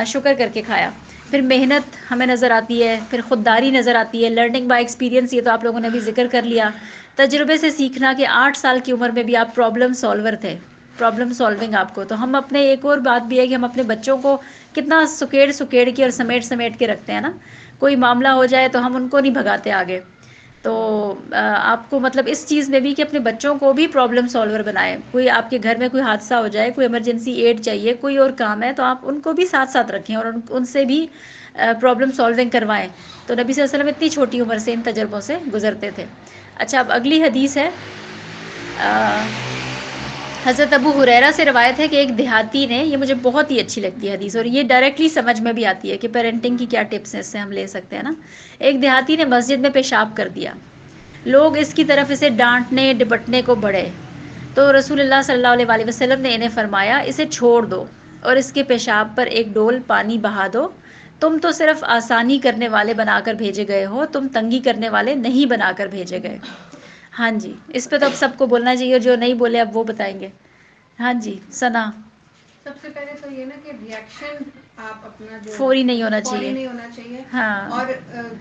شکر کر کے کھایا. پھر محنت ہمیں نظر آتی ہے، پھر خودداری نظر آتی ہے، لرننگ بائی ایکسپیرینس، یہ تو آپ لوگوں نے بھی ذکر کر لیا. تجربے سے سیکھنا کہ 8 سال کی عمر میں بھی آپ پرابلم سالور تھے، پرابلم سالونگ آپ کو. تو ہم اپنے، ایک اور بات بھی ہے کہ ہم اپنے بچوں کو کتنا سکیڑ کے اور سمیٹ کے رکھتے ہیں نا. کوئی معاملہ ہو جائے تو ہم ان کو نہیں بھگاتے آگے. تو آپ کو مطلب اس چیز میں بھی کہ اپنے بچوں کو بھی پرابلم سالور بنائیں. کوئی آپ کے گھر میں کوئی حادثہ ہو جائے، کوئی ایمرجنسی ایڈ چاہیے، کوئی اور کام ہے، تو آپ ان کو بھی ساتھ ساتھ رکھیں اور ان سے بھی پرابلم سالونگ کروائیں. تو نبی صلی اللہ علیہ وسلم اتنی چھوٹی عمر سے ان تجربوں سے گزرتے تھے. اچھا، اب اگلی حدیث ہے. حضرت ابو ہریرہ سے روایت ہے کہ ایک دیہاتی نے، یہ مجھے بہت ہی اچھی لگتی ہے حدیث، اور یہ ڈائریکٹلی سمجھ میں بھی آتی ہے کہ پیرنٹنگ کی کیا ٹپس ہیں اس سے ہم لے سکتے ہیں نا. ایک دیہاتی نے مسجد میں پیشاب کر دیا. لوگ اس کی طرف اسے ڈانٹنے ڈپٹنے کو بڑھے، تو رسول اللہ صلی اللہ علیہ وسلم نے انہیں فرمایا اسے چھوڑ دو اور اس کے پیشاب پر ایک ڈول پانی بہا دو. تم تو صرف آسانی کرنے والے بنا کر بھیجے گئے ہو، تم تنگی کرنے والے نہیں بنا کر بھیجے گئے. ہاں جی، اس پہ تو اب سب کو بولنا چاہیے، جو نہیں بولے اب وہ بتائیں گے. ہاں جی ثنا. سب سے پہلے تو یہ نا کہ ریئیکشن آپ اپنا جو فوری نہیں ہونا فوری چاہیے. نہیں ہونا چاہیے. ہاں. اور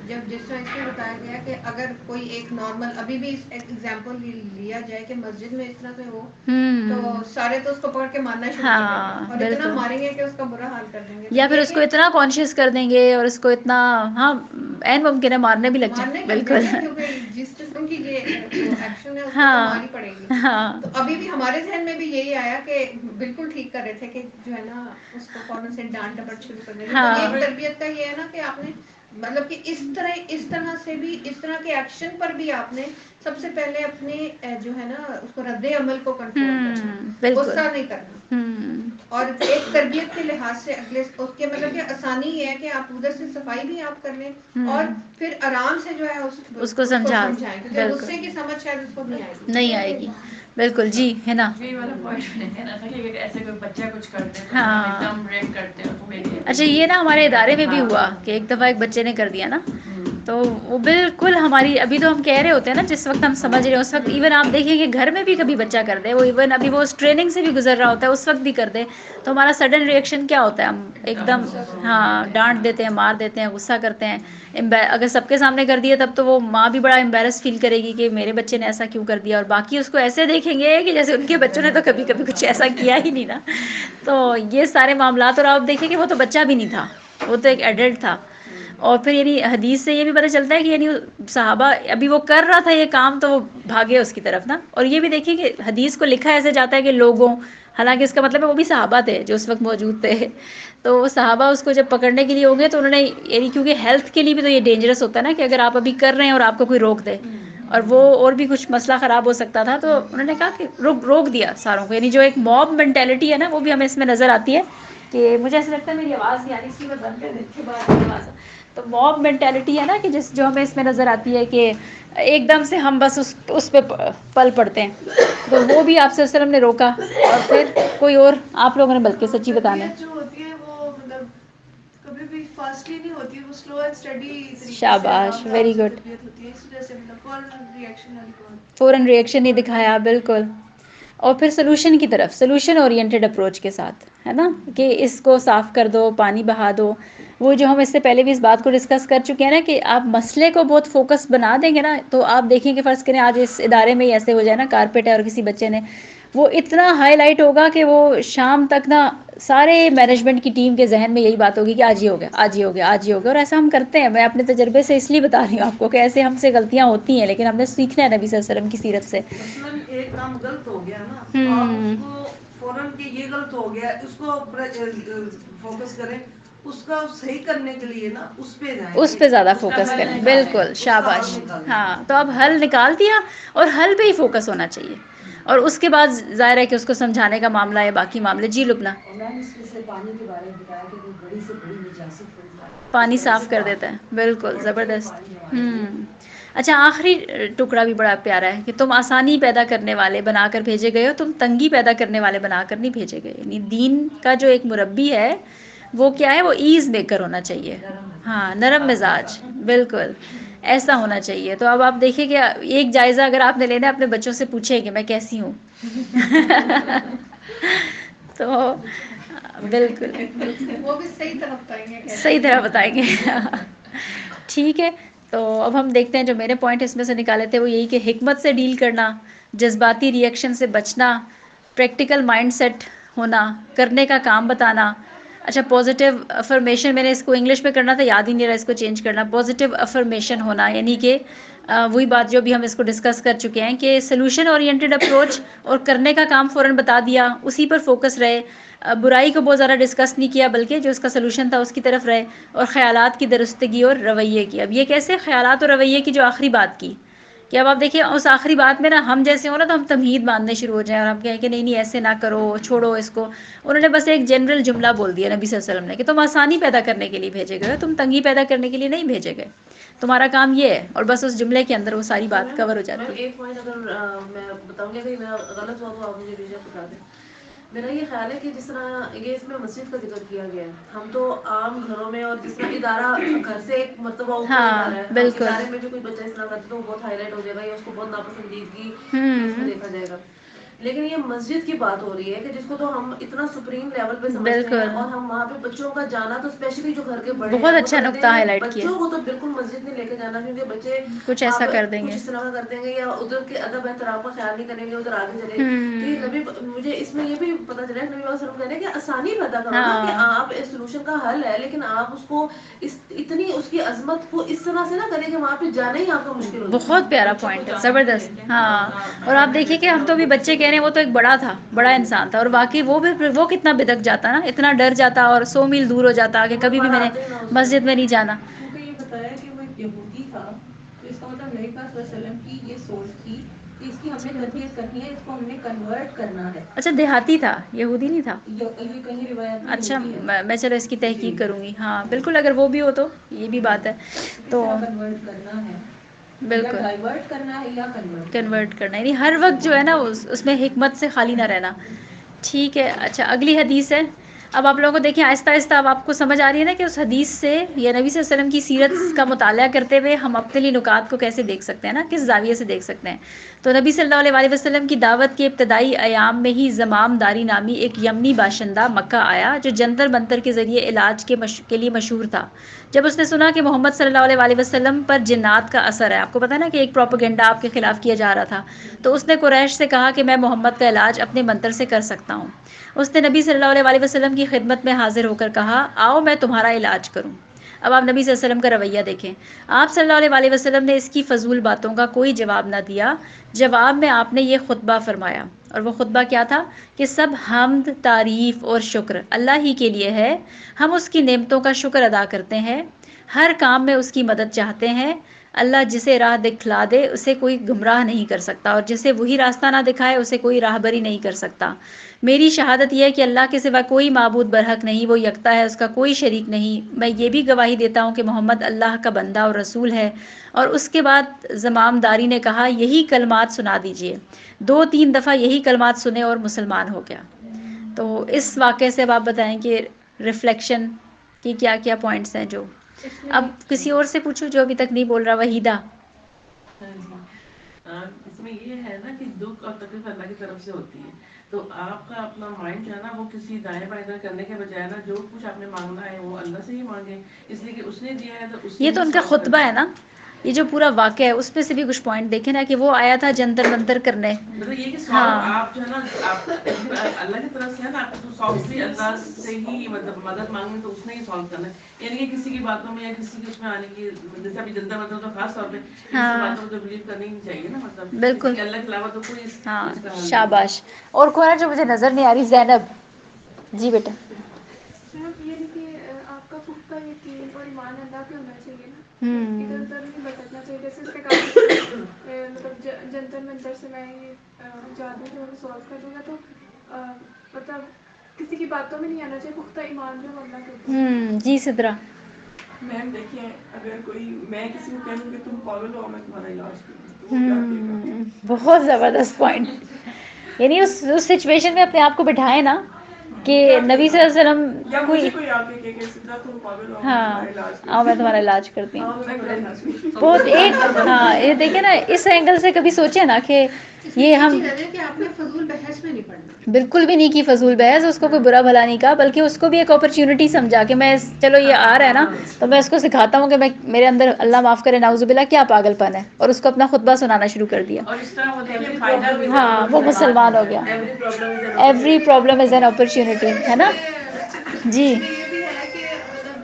جب جس طرح اس میں بتایا گیا کہ اگر کوئی ایک نارمل، ابھی بھی ایگزامپل لیا جائے کہ مسجد میں اس طرح سے ہو تو سارے تو اس کو پکڑ کے مارنا شروع کر دیں گے، اور اتنا بالکل. ماریں گے کہ اس کا برا حال کر دیں گے. یا پھر اس کو اتنا کانشیس کر دیں گے اور اس کو اتنا، ہاں عین ممکن ہے مارنے بھی لگ جائیں. بالکل. کیونکہ جس قسم کی یہ جو ایکشن ہے اس کو تو ہاں ماری پڑے گی. ہاں. تو ابھی بھی ہمارے ذہن میں بھی یہی آیا کہ بالکل ٹھیک کر رہے تھے کہ جو ہے نا اس کو فوراً سے ڈانٹ ڈپٹ شروع کر دیں. لیکن ایک تربیت کا یہ ہے نا کہ آپ نے مطلب کہ اس طرح سے بھی، اس طرح کے ایکشن پر بھی آپ نے سب سے پہلے اپنے جو ہے نا اس کو رد عمل کو کنٹرول کرنا، غصہ نہیں کرنا. اور ایک تربیت کے لحاظ سے اگلے اس کے مطلب کہ آسانی یہ ہے کہ آپ ادھر سے صفائی بھی آپ کر لیں اور پھر آرام سے جو ہے اس کو سمجھائیں، کیونکہ غصے کی سمجھ شاید اس کو نہیں آئے گی. بالکل. جی ہے نا. یہی والا پوائنٹ ہے نا کہ ایسے کوئی بچہ کچھ کرتے ہیں تو ہم ایک دم ریٹ کرتے ہیں تو میری. اچھا، یہ نا ہمارے ادارے میں بھی ہوا کہ ایک دفعہ ایک بچے نے کر دیا نا، تو وہ بالکل ہماری، ابھی تو ہم کہہ رہے ہوتے ہیں نا جس وقت ہم سمجھ رہے ہیں اس وقت، ایون آپ دیکھیں کہ گھر میں بھی کبھی بچہ کر دے، وہ ایون ابھی وہ اس ٹریننگ سے بھی گزر رہا ہوتا ہے اس وقت بھی کر دے، تو ہمارا سڈن ریئیکشن کیا ہوتا ہے؟ ہم ایک دم ہاں ڈانٹ دیتے ہیں، مار دیتے ہیں، غصہ کرتے ہیں. اگر سب کے سامنے کر دیا تب تو وہ ماں بھی بڑا امبیرس فیل کرے گی کہ میرے بچے نے ایسا کیوں کر دیا، اور باقی اس کو ایسے دیکھیں گے کہ جیسے ان کے بچوں نے تو کبھی کبھی کچھ ایسا کیا ہی نہیں نا. تو یہ سارے معاملات، اور آپ دیکھیں کہ وہ تو بچہ بھی نہیں تھا، وہ تو ایک ایڈلٹ تھا. اور پھر یعنی حدیث سے یہ بھی پتہ چلتا ہے کہ یعنی صحابہ، ابھی وہ کر رہا تھا یہ کام تو وہ بھاگے اس کی طرف نا. اور یہ بھی دیکھیے کہ حدیث کو لکھا ایسے جاتا ہے کہ لوگوں، حالانکہ اس کا مطلب ہے وہ بھی صحابہ تھے جو اس وقت موجود تھے. تو وہ صحابہ اس کو جب پکڑنے کے لیے ہوں گے تو انہوں نے، یعنی کیونکہ ہیلتھ کے لیے بھی تو یہ ڈینجرس ہوتا ہے نا کہ اگر آپ ابھی کر رہے ہیں اور آپ کو کوئی روک دے اور وہ اور بھی کچھ مسئلہ خراب ہو سکتا تھا، تو انہوں نے کہا کہ روک دیا ساروں کو. یعنی جو ایک موب مینٹیلٹی ہے نا وہ بھی ہمیں اس میں نظر آتی ہے. کہ مجھے ایسا لگتا ہے میری آواز نہیں آ رہی، اس کی میں بند کر دیتی ہوں بعد میں آواز. تو موب مینٹیلٹی ہے نا کہ جو ہمیں اس میں نظر آتی ہے کہ ایک دم سے ہم بس اس پہ پل پڑتے ہیں. تو وہ بھی آپ صلی اللہ علیہ وسلم نے روکا. اور پھر کوئی اور آپ لوگوں نے بلکہ سچی بتانا ہے. جو ہوتی ہے وہ مطلب کبھی بھی فاسٹلی نہیں ہوتی، وہ سلو اینڈ اسٹڈی طریقے سے شاباش، آرام آرام ویری سے گڈ. تربیت ہوتی ہے. اس وجہ سے مطلب فوراً ریئیکشن والی بات. فوراً ریئیکشن نہیں دکھایا، بالکل. اور پھر سلوشن کی طرف، سلوشن اورینٹڈ اپروچ کے ساتھ، ہے نا، کہ اس کو صاف کر دو، پانی بہا دو. وہ جو ہم اس سے پہلے بھی اس بات کو ڈسکس کر چکے ہیں نا کہ آپ مسئلے کو بہت فوکس بنا دیں گے نا، تو آپ دیکھیں کہ فرض کریں آج اس ادارے میں ہی ایسے ہو جائے نا، کارپیٹ ہے اور کسی بچے نے، وہ اتنا ہائی لائٹ ہوگا کہ وہ شام تک نا سارے مینجمنٹ کی ٹیم کے ذہن میں یہی بات ہوگی کہ آج ہی ہو گیا، آج ہی ہو گیا، آج ہی ہو گیا. اور ایسا ہم کرتے ہیں، میں اپنے تجربے سے اس لیے بتا رہی ہوں آپ کو کہ ایسے ہم سے غلطیاں ہوتی ہیں، لیکن ہم نے سیکھنا ہے نبی صلی اللہ علیہ وسلم کی سیرت سے. مثلاً ایک کام غلط ہو گیا نا، تو آپ اس کو فوراً کہ یہ غلط ہو گیا، اس کو فوکس کریں، اس کا صحیح کرنے کے لیے نا اس پہ جائیں، اس پہ زیادہ فوکس کریں. بالکل، شاباش. ہاں، تو اب حل نکال دیا اور حل پہ ہی فوکس ہونا چاہیے، اور اس کے بعد ظاہر ہے کہ اس کو سمجھانے کا معاملہ ہے، باقی معاملے. جی لبنہ. میم اس میں سے پانی کے بارے میں بتایا کہ وہ بڑی سے بڑی نجاست پانی صاف کر دیتا ہے. بالکل زبردست. اچھا، آخری ٹکڑا بھی بڑا پیارا ہے کہ تم آسانی پیدا کرنے والے بنا کر بھیجے گئے ہو، تم تنگی پیدا کرنے والے بنا کر نہیں بھیجے گئے. یعنی دین کا جو ایک مربی ہے وہ کیا ہے، وہ ایز میکر ہونا چاہیے. ہاں، نرم مزاج. بالکل ایسا ہونا چاہیے. تو اب آپ دیکھیں کہ ایک جائزہ اگر آپ نے لینا ہے، اپنے بچوں سے پوچھیں کہ میں کیسی ہوں. تو بالکل وہ بھی صحیح طرح بتائیں گے، صحیح طرح بتائیں گے. ٹھیک ہے. تو اب ہم دیکھتے ہیں جو میرے پوائنٹ اس میں سے نکالے تھے وہ یہی کہ حکمت سے ڈیل کرنا، جذباتی ری ایکشن سے بچنا، پریکٹیکل مائنڈ سیٹ ہونا، کرنے کا کام بتانا. اچھا، پازیٹیو افرمیشن میں نے اس کو انگلش میں کرنا تھا، یاد ہی نہیں رہا، اس کو چینج کرنا. پازیٹیو افرمیشن ہونا، یعنی کہ وہی بات جو بھی ہم اس کو ڈسکس کر چکے ہیں کہ سلوشن اورینٹڈ اپروچ، اور کرنے کا کام فوراً بتا دیا، اسی پر فوکس رہے. برائی کو بہت زیادہ ڈسکس نہیں کیا بلکہ جو اس کا سلوشن تھا اس کی طرف رہے. اور خیالات کی درستگی اور رویے کی. اب یہ کیسے خیالات اور رویے کی جو آخری بات کی کہ اب آپ دیکھیں اس آخری بات میں نا ہم جیسے ہو نا تو ہم تمہید باندھنے شروع ہو جائیں اور ہم کہیں کہ نہیں نہیں ایسے نہ کرو، چھوڑو اس کو. انہوں نے بس ایک جنرل جملہ بول دیا نبی صلی اللہ علیہ وسلم نے کہ تم آسانی پیدا کرنے کے لیے بھیجے گئے ہو، تم تنگی پیدا کرنے کے لیے نہیں بھیجے گئے، تمہارا کام یہ ہے. اور بس اس جملے کے اندر وہ ساری بات کور ہو جاتی ہے. ایک پوائنٹ اگر میں بتاؤں گی، کہ میں غلط ہوا تو آپ مجھے بیچ بتا دیں. میرا یہ خیال ہے کہ جس طرح یہ اس میں مسجد کا ذکر کیا گیا ہے، ہم تو عام گھروں میں اور جس طرح ادارہ گھر سے ایک مرتبہ اوپر ادارہ ہے، بالکل. ادارے میں جو کوئی بچہ اس طرح کرتا ہے تو وہ بہت ہائی لائٹ ہو جائے گا یا اس کو بہت ناپسندیدگی کے اس میں دیکھا جائے گا. لیکن یہ مسجد کی بات ہو رہی ہے کہ جس کو تو ہم اتنا سپریم لیول پہ سمجھتے ہیں، اور ہم وہاں پہ بچوں کا جانا تو اسپیشلی جو گھر کے بڑے ہیں بہت وہ اچھا تو نقطہ ہائی لائٹ کیا. بچوں کو تو بالکل مسجد نہیں لے کے جانا، کیونکہ بچے کچھ ایسا کر دیں کچھ گے. اس طرح کا کر دیں گے یا ادھر کے ادب احترام کا خیال نہیں کریں گے، ادھر آگے چلے. تو یہ نبی، مجھے اس میں یہ بھی پتا چلا نبی علیہ وسلم کہہ رہے ہیں کہ آسانی پیدا کرو نا، کہ آپ اس سولوشن کا حل ہے، لیکن آپ اس کو اتنی اس کی عظمت کو اس طرح سے نہ کریں کہ وہاں پہ جانا ہی آپ کا مشکل ہو جائے. بہت پیارا پوائنٹ ہے، زبردست. ہاں، اور آپ دیکھیے کہ ہم تو بھی بچے کہہ رہے ہیں، وہ تو ایک بڑا تھا، بڑا انسان تھا، اور باقی وہ کتنا بدک جاتا نا، اتنا ڈر جاتا اور 100 میل دور ہو جاتا کہ کبھی بھی میں نے مسجد میں نہیں جانا. کیونکہ یہ بتایا کہ وہ ایک یہودی تھا، تو اس کا مطلب نبی پاک صلی اللہ علیہ وسلم کی یہ سوچ تھی کہ اس کی ہم نے تربیت کرنی ہے، اس کو ہم نے کنورٹ کرنا ہے. اچھا، دیہاتی تھا، یہودی نہیں تھا. یہ کہیں روایت میں اچھا، یہودی ہے. میں چلو اس کی تحقیق کروں گی. ہاں بالکل، اگر وہ بھی ہو تو یہ بھی بات ہے. کس تو طرح کنورٹ کرنا ہے، یا بالکل ڈائیورٹ کرنا ہے یا کنورٹ کرنا، یعنی ہر وقت جو ہے نا اس میں حکمت سے خالی نہ رہنا. ٹھیک ہے. اچھا، اگلی حدیث ہے. اب آپ لوگوں کو دیکھیں آہستہ آہستہ اب آپ کو سمجھ آ رہی ہے نا کہ اس حدیث سے یا نبی صلی اللہ علیہ وسلم کی سیرت کا مطالعہ کرتے ہوئے ہم اپنے لیے نکات کو کیسے دیکھ سکتے ہیں نا، کس زاویے سے دیکھ سکتے ہیں. تو نبی صلی اللہ علیہ وسلم کی دعوت کے ابتدائی ایام میں ہی زمام داری نامی ایک یمنی باشندہ مکہ آیا جو جنتر منتر کے ذریعے علاج کے لیے مشہور تھا. جب اس نے سنا کہ محمد صلی اللہ علیہ وسلم پر جنات کا اثر ہے، آپ کو پتہ ہے نا کہ ایک پروپیگنڈا آپ کے خلاف کیا جا رہا تھا، تو اس نے قریش سے کہا کہ میں محمد کا علاج اپنے منتر سے کر سکتا ہوں. اس نے نبی صلی اللہ علیہ وسلم کی خدمت میں حاضر ہو کر کہا، آؤ میں تمہارا علاج کروں. اب آپ نبی صلی اللہ علیہ وسلم کا رویہ دیکھیں. آپ صلی اللہ علیہ وسلم نے اس کی فضول باتوں کا کوئی جواب نہ دیا. جواب میں آپ نے یہ خطبہ فرمایا، اور وہ خطبہ کیا تھا کہ سب حمد، تعریف اور شکر اللہ ہی کے لیے ہے. ہم اس کی نعمتوں کا شکر ادا کرتے ہیں، ہر کام میں اس کی مدد چاہتے ہیں. اللہ جسے راہ دکھلا دے اسے کوئی گمراہ نہیں کر سکتا، اور جسے وہی راستہ نہ دکھائے اسے کوئی راہبری نہیں کر سکتا. میری شہادت یہ ہے کہ اللہ کے سوا کوئی معبود برحق نہیں، وہ یکتا ہے، اس کا کوئی شریک نہیں. میں یہ بھی گواہی دیتا ہوں کہ محمد اللہ کا بندہ اور رسول ہے. اور اس کے بعد زمام داری نے کہا، یہی کلمات سنا دیجئے. 2-3 دفعہ یہی کلمات سنے اور مسلمان ہو گیا. تو اس واقعے سے اب آپ بتائیں کہ ریفلیکشن کی کیا کیا پوائنٹس ہیں جو اب کسی اور سے پوچھو جو ابھی تک نہیں بول رہا. وحیدہ. اس میں یہ ہے نا کہ دکھ اور تکلیف اللہ کی طرف سے ہوتی ہے، تو آپ کا اپنا مائنڈ جو ہے نا وہ کسی دائیں بائیں طرف کرنے کے بجائے نا جو کچھ آپ نے مانگنا ہے وہ اللہ سے ہی مانگے، اس لیے کہ اس نے دیا ہے تو اس یہ تو ان کا خطبہ ہے نا، یہ جو پورا واقعہ ہے اس پہ سے بھی کچھ پوائنٹ دیکھیں نا کہ وہ آیا تھا جنتر منتر کرنے. مطلب یہ کہ سالو آپ جو ہے نا آپ اللہ کی طرف سے ہے نا، آپ کو سالو بھی اللہ سے ہی مطلب مدد مانگیں تو اس نے ہی سالو کرنا ہے، یعنی کہ کسی کی باتوں میں یا کسی کے اس میں آنے کی، جیسے ابھی جنتر منتر تو خاص طور پہ ان سب باتوں کو تو بلیو کرنی ہی چاہیے نا، مطلب بالکل. اللہ کے علاوہ تو کوئی اس کا حل شاباش. اور کون ہے جو مجھے نظر نہیں آ رہی؟ زینب جی بیٹا. صرف یہ نہیں کہ آپ کا پختہ یقین اور ایمان اللہ پہ ہونا چاہیے نا، ادھر ادھر نہیں بھٹکنا چاہیے. جیسے اس نے کہا کہ مطلب جنتر منتر سے میں یہ جادو جو سالو کر دوں گا، تو مطلب کسی کی باتوں میں نہیں آنا چاہیے، پختہ ایمان جو اللہ کے اوپر. جی سدرا. میم دیکھیے اگر کوئی میں کسی کو کہوں کہ تم پاگل ہو میں تمہارا علاج کروں تو وہ کیا کہے گا؟ بہت زبردست پوائنٹ. یعنی اس سچویشن میں اپنے آپ کو بٹھائے نا کہ نبی صلی اللہ علیہ وسلم یا مجھے کوئی آ کے کہ سدھا تم پاگل ہو میں تمہارا علاج کرتی ہوں. میں تمہارا علاج کرتی ہوں. بہت ایک یہ دیکھیں نا اس اینگل سے کبھی سوچے نا کہ یہ ہم کہ آپ نے فضول بحث میں نہیں پڑھنا، بالکل بھی نہیں کی فضول بحث، اس کو کوئی برا بھلا نہیں کہا، بلکہ اس کو بھی ایک اپرچونٹی سمجھا کہ میں چلو یہ آ رہا ہے نا تو میں اس کو سکھاتا ہوں کہ میں میرے اندر اللہ معاف کرے نعوذ باللہ کیا پاگل پن ہے، اور اس کو اپنا خطبہ سنانا شروع کر دیا. اور اس طرح وہ دیکھیں فائدہ بھی وہ مسلمان ہو گیا. Every problem is an opportunity, ہے نا. جی یہ بھی ہے کہ مطلب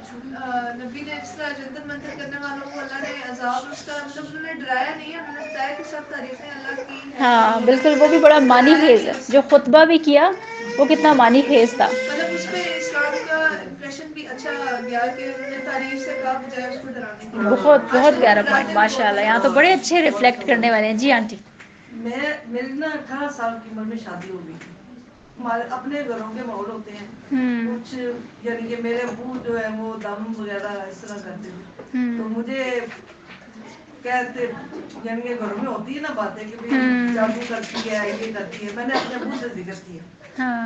نبی نے اس طرح جنتر منتر کرنے والوں کو اللہ نے عذاب اس کا مطلب انہوں نے ڈرایا نہیں ہے، انہوں نے بتایا کہ سب تعریفیں اللہ کی ہیں. ہاں بالکل، وہ بھی بڑا مانی خیز ہے جو خطبہ بھی کیا وہ کتنا مانی خیز تھا. مطلب اس پہ اسلام کا امپریشن بھی اچھا گیا کہ انہوں نے تعریف سے کہا بجائے اس کو ڈرانے کی. بہت بہت پیارا پوائنٹ ماشاء اللہ. یہاں تو بڑے اچھے ریفلیکٹ کرنے والے ہیں. جی آنٹی. میری نا 18 سال کی عمر میں شادی ہو گئی تھی. ہمارے اپنے گھروں کے ماحول ہوتے ہیں کچھ، یعنی کہ میرے ابو جو ہے وہ دم وغیرہ اس طرح کرتے تھے، تو مجھے کہتے یعنی کہ گھروں میں ہوتی ہے نا باتیں کہ بھائی جادو کرتی ہے یہ کرتی ہے. میں نے اپنے ابو سے ذکر کیا،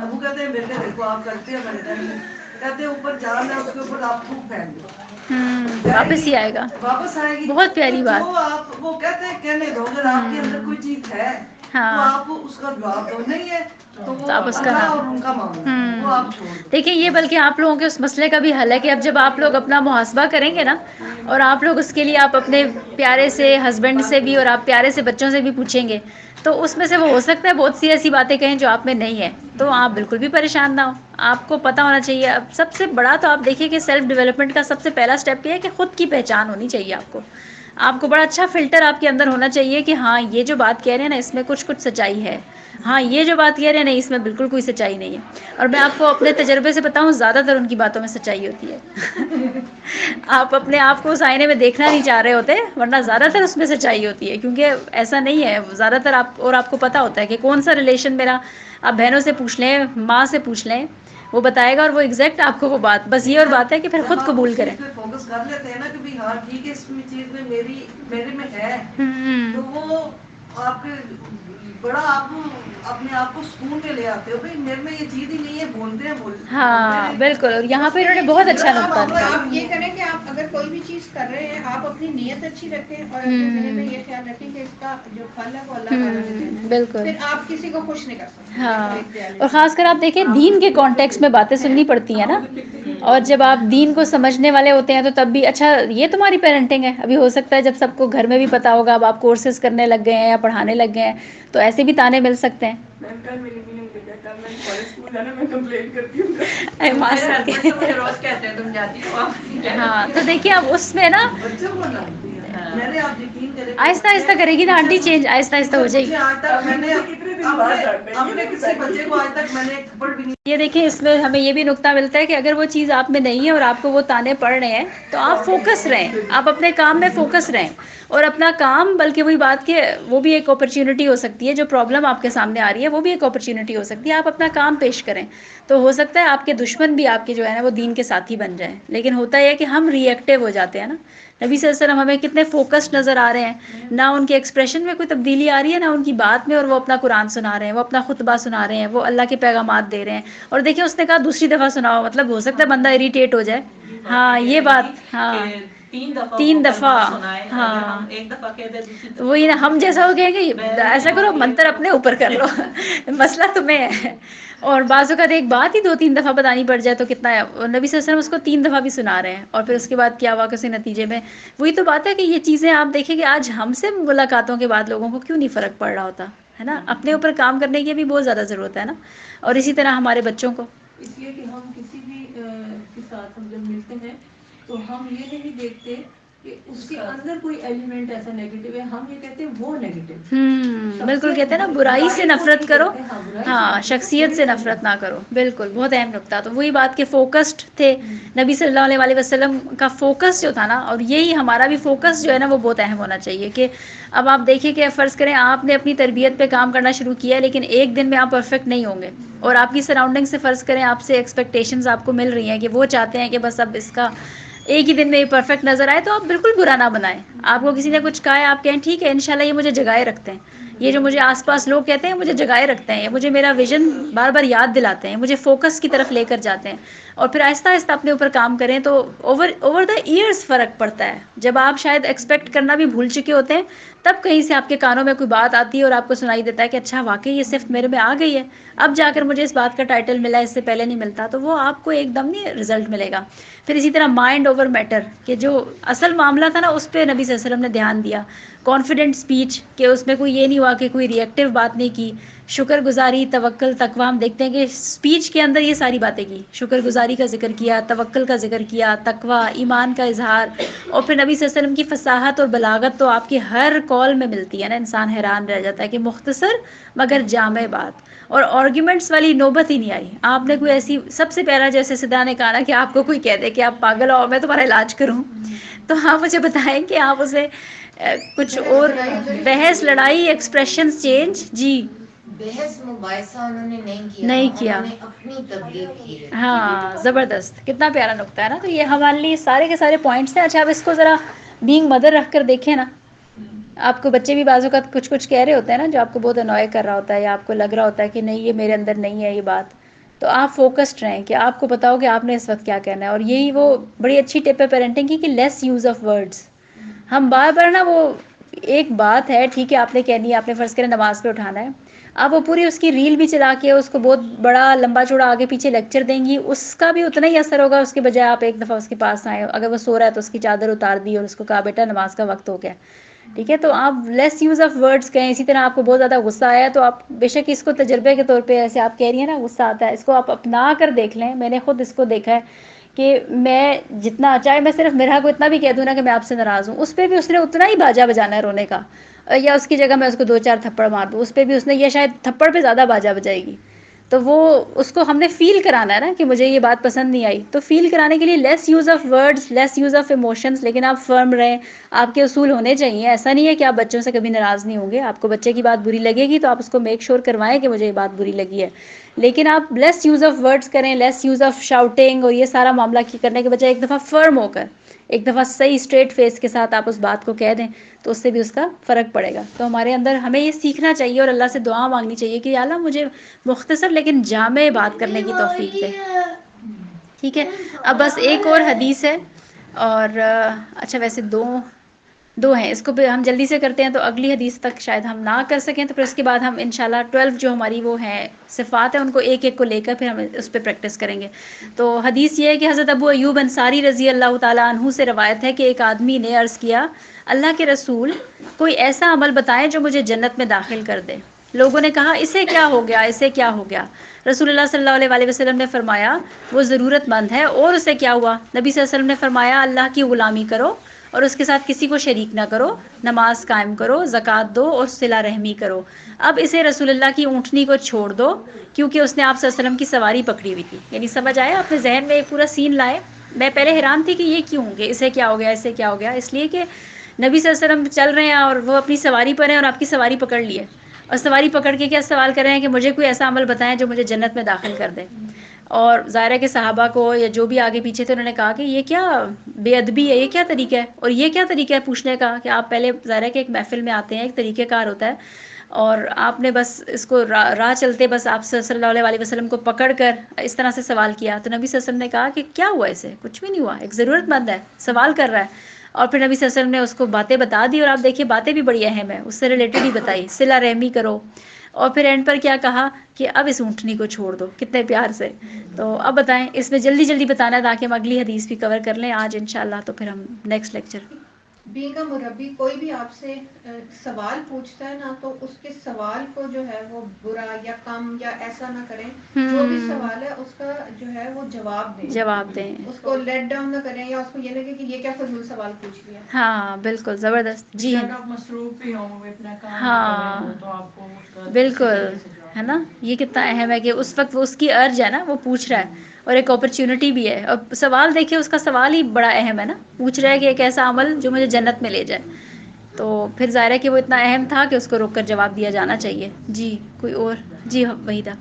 ابو کہتے ہیں میرے دیکھو آپ کرتے ہیں، میں نے کہتے اوپر جان ہے اس کے اوپر آپ خوب پھینک دو، واپس ہی آئے گا، واپس آئے گی. بہت پیاری بات. جو آپ وہ کہتے ہیں کہنے دو، اگر آپ کے اندر کوئی چیز ہے تو آپ اس کا جواب دو، نہیں ہے تو وہ آپ اس کا اللہ اور ان کا معاملہ وہ آپ چھوڑ دو. دیکھیں یہ بلکہ آپ لوگوں کے اس مسئلے کا بھی حل ہے کہ اب جب آپ لوگ اپنا محاسبہ کریں گے نا، اور آپ لوگ اس کے لیے آپ اپنے پیارے سے ہسبینڈ سے بھی اور آپ پیارے سے بچوں سے بھی پوچھیں گے تو اس میں سے وہ ہو سکتا ہے بہت سی ایسی باتیں کہیں جو آپ میں نہیں ہے، تو آپ بالکل بھی پریشان نہ ہو. آپ کو پتہ ہونا چاہیے. اب سب سے بڑا تو آپ دیکھیے کہ سیلف ڈیولپمنٹ کا سب سے پہلا اسٹیپ یہ ہے کہ خود کی پہچان ہونی چاہیے. آپ کو بڑا اچھا فلٹر آپ کے اندر ہونا چاہیے کہ ہاں یہ جو بات کہہ رہے ہیں نا اس میں کچھ سچائی ہے، ہاں یہ جو بات کہہ رہے ہیں نہیں اس میں بالکل کوئی سچائی نہیں ہے. اور میں آپ کو اپنے تجربے سے بتاؤں زیادہ تر ان کی باتوں میں سچائی ہوتی ہے. آپ اپنے آپ کو اس آئینے میں دیکھنا نہیں چاہ رہے ہوتے، ورنہ زیادہ تر اس میں سچائی ہوتی ہے، کیونکہ ایسا نہیں ہے زیادہ تر آپ کو پتہ ہوتا ہے کہ کون سا ریلیشن میرا. آپ بہنوں سے پوچھ لیں، ماں سے پوچھ لیں، وہ بتائے گا اور وہ ایگزیکٹ آپ کو وہ بات. بس یہ اور بات ہے کہ پھر خود قبول کریں. فوکس کر لیتے ہیں نا کہ بھی ہاں ٹھیک ہے اس میں چیز میں میرے میں ہے، تو وہ آپ کے بڑا آپ اپنے آپ کو سکون میں لے آتے ہو. بھائی میرے میں یہ چیز ہی نہیں ہے، بولتے ہیں ہاں بالکل. اور یہاں پہ انہوں نے بہت اچھا نقطہ نکالا. آپ یہ کریں کہ آپ اگر کوئی بھی چیز کر رہے ہیں آپ اپنی نیت اچھی رکھیں اور اپنے ذہن میں یہ خیال رکھیں کہ اس کا جو پھل ہے وہ اللہ تعالیٰ نے دینا ہے. بالکل. پھر آپ کسی کو خوش نہیں کر سکتے. ہاں، اور خاص کر آپ دیکھیں دین کے کانٹیکس میں باتیں سننی پڑتی ہیں نا، اور جب آپ دین کو سمجھنے والے ہوتے ہیں تو تب بھی اچھا یہ تمہاری پیرنٹنگ ہے. ابھی ہو سکتا ہے جب سب کو گھر میں بھی پتا ہوگا، اب آپ کورسز کرنے لگ گئے ہیں یا پڑھانے لگ گئے ہیں تو ایسے بھی تانے مل سکتے ہیں. ہاں تو دیکھیے اب اس میں نا آہستہ آہستہ کرے گی نا آنٹی چینج، آہستہ آہستہ ہو جائے گی. یہ دیکھیں اس میں ہمیں یہ بھی نقطہ ملتا ہے کہ اگر وہ چیز آپ میں نہیں ہے اور آپ کو وہ تانے پڑ رہے ہیں تو آپ فوکس رہیں، آپ اپنے کام میں فوکس رہیں اور اپنا کام. بلکہ وہی بات کہ وہ بھی ایک اپرچونٹی ہو سکتی ہے، جو پرابلم آپ کے سامنے آ رہی ہے وہ بھی ایک اپرچونٹی ہو سکتی ہے. آپ اپنا کام پیش کریں تو ہو سکتا ہے آپ کے دشمن بھی آپ کے جو ہے نا وہ دین کے ساتھی بن جائیں. لیکن ہوتا یہ ہے کہ ہم ری ایکٹیو ہو جاتے ہیں نا. نبی صلی اللہ علیہ وسلم ہمیں کتنے فوکسڈ نظر آ رہے ہیں، نہ ان کے ایکسپریشن میں کوئی تبدیلی آ رہی ہے، نہ ان کی بات میں، اور وہ اپنا قرآن سنا رہے ہیں، وہ اپنا خطبہ سنا رہے ہیں، وہ اللہ کے پیغامات دے رہے ہیں. اور دیکھیں اس نے کہا دوسری دفعہ سناؤ، مطلب ہو سکتا ہے بندہ اریٹیٹ ہو جائے. ہاں یہ بات. ہاں 3 دفعہ ہاں ایک دفعہ کہہ دے وہی نا، ہم جیسا ہو گیا کہ ایسا کرو منتر اپنے اوپر کر لو مسئلہ تمہیں ہے. اور بعض اوقات ایک بات ہی 2-3 دفعہ بتانی پڑ جائے تو کتنا ہے. اور نبی صلی اللہ علیہ وسلم اس کو 3 دفعہ بھی سنا رہے ہیں. اور پھر اس کے بعد کیا ہوا کہ اس نتیجے میں وہی تو بات ہے کہ یہ چیزیں آپ دیکھیں کہ آج ہم سے ملاقاتوں کے بعد لوگوں کو کیوں نہیں فرق پڑ رہا ہوتا ہے نا. اپنے اوپر کام کرنے کی بھی بہت زیادہ ضرورت ہے نا. اور اسی طرح ہمارے بچوں کو اس لیے کہ ہم کسی بھی کے ساتھ ہم جب ملتے ہیں تو ہم یہ نہیں دیکھتے کہ اس کے اندر کوئی ایلیمنٹ ایسا نیگیٹو ہے، ہم یہ کہتے ہیں وہ نیگیٹو. بالکل کہتے ہیں نا برائی سے نفرت کرو، ہاں شخصیت سے نفرت نہ کرو. بالکل بہت اہم نکتہ. تو وہی بات کہ فوکسڈ تھے نبی صلی اللہ علیہ وسلم کا فوکس جو تھا نا، اور یہی ہمارا بھی فوکس جو ہے نا وہ بہت اہم ہونا چاہیے. کہ اب آپ دیکھیں کہ فرض کریں آپ نے اپنی تربیت پہ کام کرنا شروع کیا ہے، لیکن ایک دن میں آپ پرفیکٹ نہیں ہوں گے. اور آپ کی سراؤنڈنگ سے فرض کریں آپ سے ایکسپیکٹیشنز آپ کو مل رہی ہیں کہ وہ چاہتے ہیں کہ بس اب اس کا ایک ہی دن میں پرفیکٹ نظر آئے، تو آپ بالکل برا نہ بنائیں. آپ کو کسی نے کچھ کہا ہے، آپ کہیں ٹھیک ہے انشاءاللہ یہ مجھے جگائے رکھتے ہیں، یہ جو مجھے آس پاس لوگ کہتے ہیں مجھے جگائے رکھتے ہیں، مجھے میرا ویژن بار بار یاد دلاتے ہیں، مجھے فوکس کی طرف لے کر جاتے ہیں. اور پھر آہستہ آہستہ اپنے اوپر کام کریں تو اوور دا ایئرس فرق پڑتا ہے. جب آپ شاید ایکسپیکٹ کرنا بھی بھول چکے ہوتے ہیں، تب کہیں سے آپ کے کانوں میں کوئی بات آتی ہے اور آپ کو سنائی دیتا ہے کہ اچھا واقعی یہ صفت میرے میں آ گئی ہے، اب جا کر مجھے اس بات کا ٹائٹل ملا، اس سے پہلے نہیں ملتا. تو وہ آپ کو ایک دم نہیں رزلٹ ملے گا. پھر اسی طرح مائنڈ اوور میٹر، کہ جو اصل معاملہ تھا نا اس پہ نبی صلی اللہ علیہ وسلم نے دھیان دیا. کانفیڈنٹ اسپیچ، کہ اس میں کوئی یہ نہیں ہوا کہ کوئی ری ایکٹیو بات نہیں کی. شکر گزاری، توکل، تقویٰ، ہم دیکھتے ہیں کہ اسپیچ کے اندر یہ ساری باتیں کی. شکر گزاری کا ذکر کیا، توکل کا ذکر کیا، تقویٰ، ایمان کا اظہار. اور پھر نبی صلی اللہ علیہ وسلم کی فصاحت اور بلاغت تو آپ کی ہر کال میں ملتی ہے نا. انسان حیران رہ جاتا ہے کہ مختصر مگر جامع بات. اور آرگیومنٹس والی نوبت ہی نہیں آئی. آپ نے کوئی ایسی، سب سے پہلا جیسے سدا نے کہا نا کہ آپ کو کوئی کہہ دے کہ آپ پاگل ہو میں تمہارا علاج کروں، تو آپ مجھے بتائیں کہ آپ اسے کچھ اور بحث، لڑائی، ایکسپریشنز چینج. جی بحث مباحثہ انہوں نے نہیں کیا، انہوں نے اپنی تبلیغ کی ہے. ہاں زبردست، کتنا پیارا نکتہ ہے نا. تو یہ ہمارے لیے سارے کے سارے پوائنٹس ہیں. اچھا اب اس کو ذرا بینگ مدر رکھ کر دیکھیں نا. آپ کو بچے بھی بعض اوقات کچھ کہہ رہے ہوتے ہیں نا جو آپ کو بہت انوائے کر رہا ہوتا ہے، یا آپ کو لگ رہا ہوتا ہے کہ نہیں یہ میرے اندر نہیں ہے یہ بات. تو آپ فوکسڈ رہیں کہ آپ کو پتا ہو کہ آپ نے اس وقت کیا کہنا ہے. اور یہی وہ بڑی اچھی ٹپ ہے پیرنٹنگ کی، کہ لیس یوز آف ورڈس. ہم بار بار نا وہ ایک بات ہے ٹھیک ہے آپ نے کہنی ہے، آپ نے فرض کریں نماز پہ اٹھانا ہے، آپ وہ پوری اس کی ریل بھی چلا کے اس کو بہت بڑا لمبا چوڑا آگے پیچھے لیکچر دیں گی، اس کا بھی اتنا ہی اثر ہوگا. اس کے بجائے آپ ایک دفعہ اس کے پاس آئے، اگر وہ سو رہا ہے تو اس کی چادر اتار دی اور اس کو کہا بیٹا نماز کا وقت ہو گیا. ٹھیک ہے، تو آپ لیس یوز آف ورڈس کہیں. اسی طرح آپ کو بہت زیادہ غصہ آیا تو آپ بے شک اس کو تجربے کے طور پہ، ایسے آپ کہہ رہی ہیں نا غصہ آتا ہے، اس کو آپ اپنا کر دیکھ لیں. میں نے خود اس کو دیکھا ہے کہ میں جتنا چاہے میں صرف میرا کو اتنا بھی کہہ دوں نا کہ میں آپ سے ناراض ہوں، اس پہ بھی اس نے اتنا ہی باجا بجانا ہے رونے کا. یا اس کی جگہ میں اس کو 2-4 تھپڑ مار دوں، اس پہ بھی اس نے، یہ شاید تھپڑ پہ زیادہ باجا بجائے گی. تو وہ اس کو ہم نے فیل کرانا ہے نا کہ مجھے یہ بات پسند نہیں آئی. تو فیل کرانے کے لیے less use of words, less use of emotions. لیکن آپ فرم رہیں، آپ کے اصول ہونے چاہیے. ایسا نہیں ہے کہ آپ بچوں سے کبھی ناراض نہیں ہوں گے. آپ کو بچے کی بات بری لگے گی تو آپ اس کو میک شور کروائیں کہ مجھے یہ بات بری لگی ہے. لیکن آپ لیس یوز آف ورڈز کریں، لیس یوز آف شاؤٹنگ اور یہ سارا معاملہ کرنے کے بجائے ایک دفعہ فرم ہو کر، ایک دفعہ صحیح اسٹریٹ فیس کے ساتھ آپ اس بات کو کہہ دیں تو اس سے بھی اس کا فرق پڑے گا. تو ہمارے اندر ہمیں یہ سیکھنا چاہیے اور اللہ سے دعا مانگنی چاہیے کہ یا اللہ مجھے مختصر لیکن جامع بات کرنے کی توفیق دے. ٹھیک ہے، اب بس ایک اور حدیث ہے، اور اچھا ویسے دو ہیں، اس کو بھی ہم جلدی سے کرتے ہیں تو اگلی حدیث تک شاید ہم نہ کر سکیں. تو پھر اس کے بعد ہم انشاءاللہ 12 جو ہماری وہ ہیں صفات ہیں ان کو ایک ایک کو لے کر پھر ہم اس پہ پریکٹس کریں گے. تو حدیث یہ ہے کہ حضرت ابو ایوب انصاری رضی اللہ تعالیٰ عنہ سے روایت ہے کہ ایک آدمی نے عرض کیا اللہ کے رسول کوئی ایسا عمل بتائیں جو مجھے جنت میں داخل کر دے. لوگوں نے کہا اسے کیا ہو گیا، اسے کیا ہو گیا؟ رسول اللہ صلی اللہ علیہ وسلم نے فرمایا وہ ضرورت مند ہے. اور اسے کیا ہوا؟ نبی صلی اللہ علیہ وسلم نے فرمایا اللہ کی غلامی کرو اور اس کے ساتھ کسی کو شریک نہ کرو، نماز قائم کرو، زکوٰۃ دو اور صلہ رحمی کرو. اب اسے رسول اللہ کی اونٹنی کو چھوڑ دو کیونکہ اس نے آپ صلی اللہ علیہ وسلم کی سواری پکڑی ہوئی تھی. یعنی سمجھ آیا؟ اپنے ذہن میں ایک پورا سین لائے. میں پہلے حیران تھی کہ یہ کیوں کہ اسے کیا ہو گیا، اسے کیا ہو گیا. اس لیے کہ نبی صلی اللہ علیہ وسلم چل رہے ہیں اور وہ اپنی سواری پر ہیں اور آپ کی سواری پکڑ لیے، اور سواری پکڑ کے کیا سوال کر رہے ہیں کہ مجھے کوئی ایسا عمل بتائیں جو مجھے جنت میں داخل کر دے. اور ظاہرہ کے صحابہ کو یا جو بھی آگے پیچھے تھے انہوں نے کہا کہ یہ کیا بے ادبی ہے، یہ کیا طریقہ ہے، اور یہ کیا طریقہ ہے پوچھنے کا کہ آپ پہلے ظاہرہ کے ایک محفل میں آتے ہیں، ایک طریقہ کار ہوتا ہے، اور آپ نے بس اس کو راہ چلتے بس آپ صلی اللہ علیہ وسلم کو پکڑ کر اس طرح سے سوال کیا. تو نبی صلی اللہ علیہ وسلم نے کہا کہ کیا ہوا، اسے کچھ بھی نہیں ہوا، ایک ضرورت مند ہے سوال کر رہا ہے. اور پھر نبی صلی اللہ علیہ وسلم نے اس کو باتیں بتا دی، اور آپ دیکھیے باتیں بھی بڑی اہم ہیں، اس سے ریلیٹڈ ہی بتائی، صلہ رحمی کرو، اور پھر اینڈ پر کیا کہا کہ اب اس اونٹنی کو چھوڑ دو، کتنے پیار سے. تو اب بتائیں، اس میں جلدی جلدی بتانا ہے تاکہ ہم اگلی حدیث بھی کور کر لیں آج انشاءاللہ. تو پھر ہم نیکسٹ لیکچر. بینگ اے مربی، کوئی بھی آپ سے سوال پوچھتا ہے نا تو اس کے سوال کو جو ہے وہ برا یا کم یا ایسا نہ کریں، جو بھی سوال ہے اس کا جو ہے وہ جواب دیں، اس کو لیٹ ڈاؤن نہ کریں یا اس کو یہ لگے کہ یہ کیا فضول سوال پوچھ لیا. ہاں بالکل زبردست. جی آپ مصروف بھی ہوں اپنا کام ہاں تو آپ کو اس کا بالکل ہے نا، یہ کتنا اہم ہے کہ اس وقت وہ اس کی ارج ہے نا، وہ پوچھ رہا ہے، اور ایک اپرچونٹی بھی ہے. اور سوال دیکھیے، اس کا سوال ہی بڑا اہم ہے نا، پوچھ رہا ہے کہ ایک ایسا عمل جو مجھے جنت میں لے جائے. تو پھر ظاہر ہے کہ وہ اتنا اہم تھا کہ اس کو روک کر جواب دیا جانا چاہیے. جی کوئی اور؟ جی وحیدہ.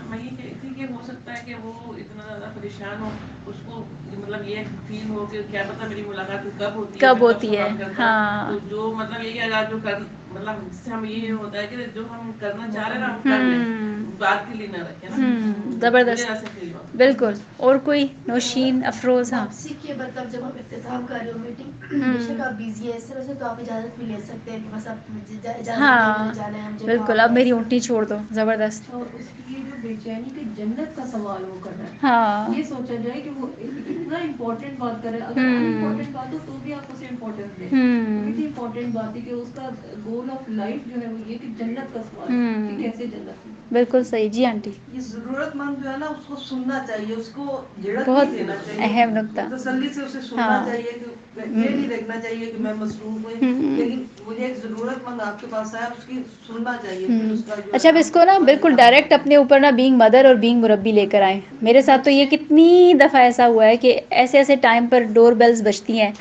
میں یہ کہتی تھی کہ ہو سکتا ہے کہ وہ اتنا زیادہ پریشان ہو، اس کو مطلب یہ فیل ہو کہ کیا پتہ میری ملاقات کب ہوتی ہے، کب میں ہوتی ہے. سوال کرتا ہوں. ہاں تو جو مطلب یہ کہ جو کر مطلب اس سے ہم یہ ہوتا ہے کہ جو ہم کرنا چاہ رہے ہیں نا ہم کر لیں، بات کے لیے نہ رکھیں نا. زبردست بالکل. اور کوئی نوشین افروز؟ ہاں واپسی کے مطلب جب ہم اختتام کر رہے ہو میٹنگ، بے شک آپ بیزی ہیں اس طرح سے تو آپ اجازت بھی لے سکتے ہیں کہ بس آپ اجازت ہاں جانا ہے مجھے بالکل، اب میری اونٹی چھوڑ دو. زبردست. اور اس کی یہ جو بے چینی کہ جنت کا سوال وہ کر رہا ہے، ہاں یہ سوچا جائے کہ وہ اتنا امپورٹنٹ بات کر رہا ہے. اگر ان امپورٹنٹ بات ہو تو بھی آپ اسے امپورٹینس دیں. اتنی امپورٹنٹ بات ہے کہ اس کا گول آف لائف جو ہے وہ یہ کہ جنت کا سوال ہے کہ کیسے جنت میں. بالکل صحیح. جی آنٹی. یہ ضرورت مند جو ہے نا اس کو سننا چاہیے، اس کو جھڑک بہت نہیں دینا چاہیے، اہم نکتہ. تسلی سے اسے سننا ہاں چاہیے کہ یہ نہیں دیکھنا چاہیے کہ میں مصروف ہوں، لیکن مجھے ایک ضرورت مند آپ کے پاس آیا، اس کی سننا چاہیے. پھر اس کا جو اچھا، اب اس کو نا بالکل ڈائریکٹ اپنے اوپر نا بینگ مدر اور بینگ مربی لے کر آئیں. میرے ساتھ تو یہ کتنی دفعہ ایسا ہوا ہے کہ ایسے ایسے ٹائم پر ڈور بیلز بجتی ہیں،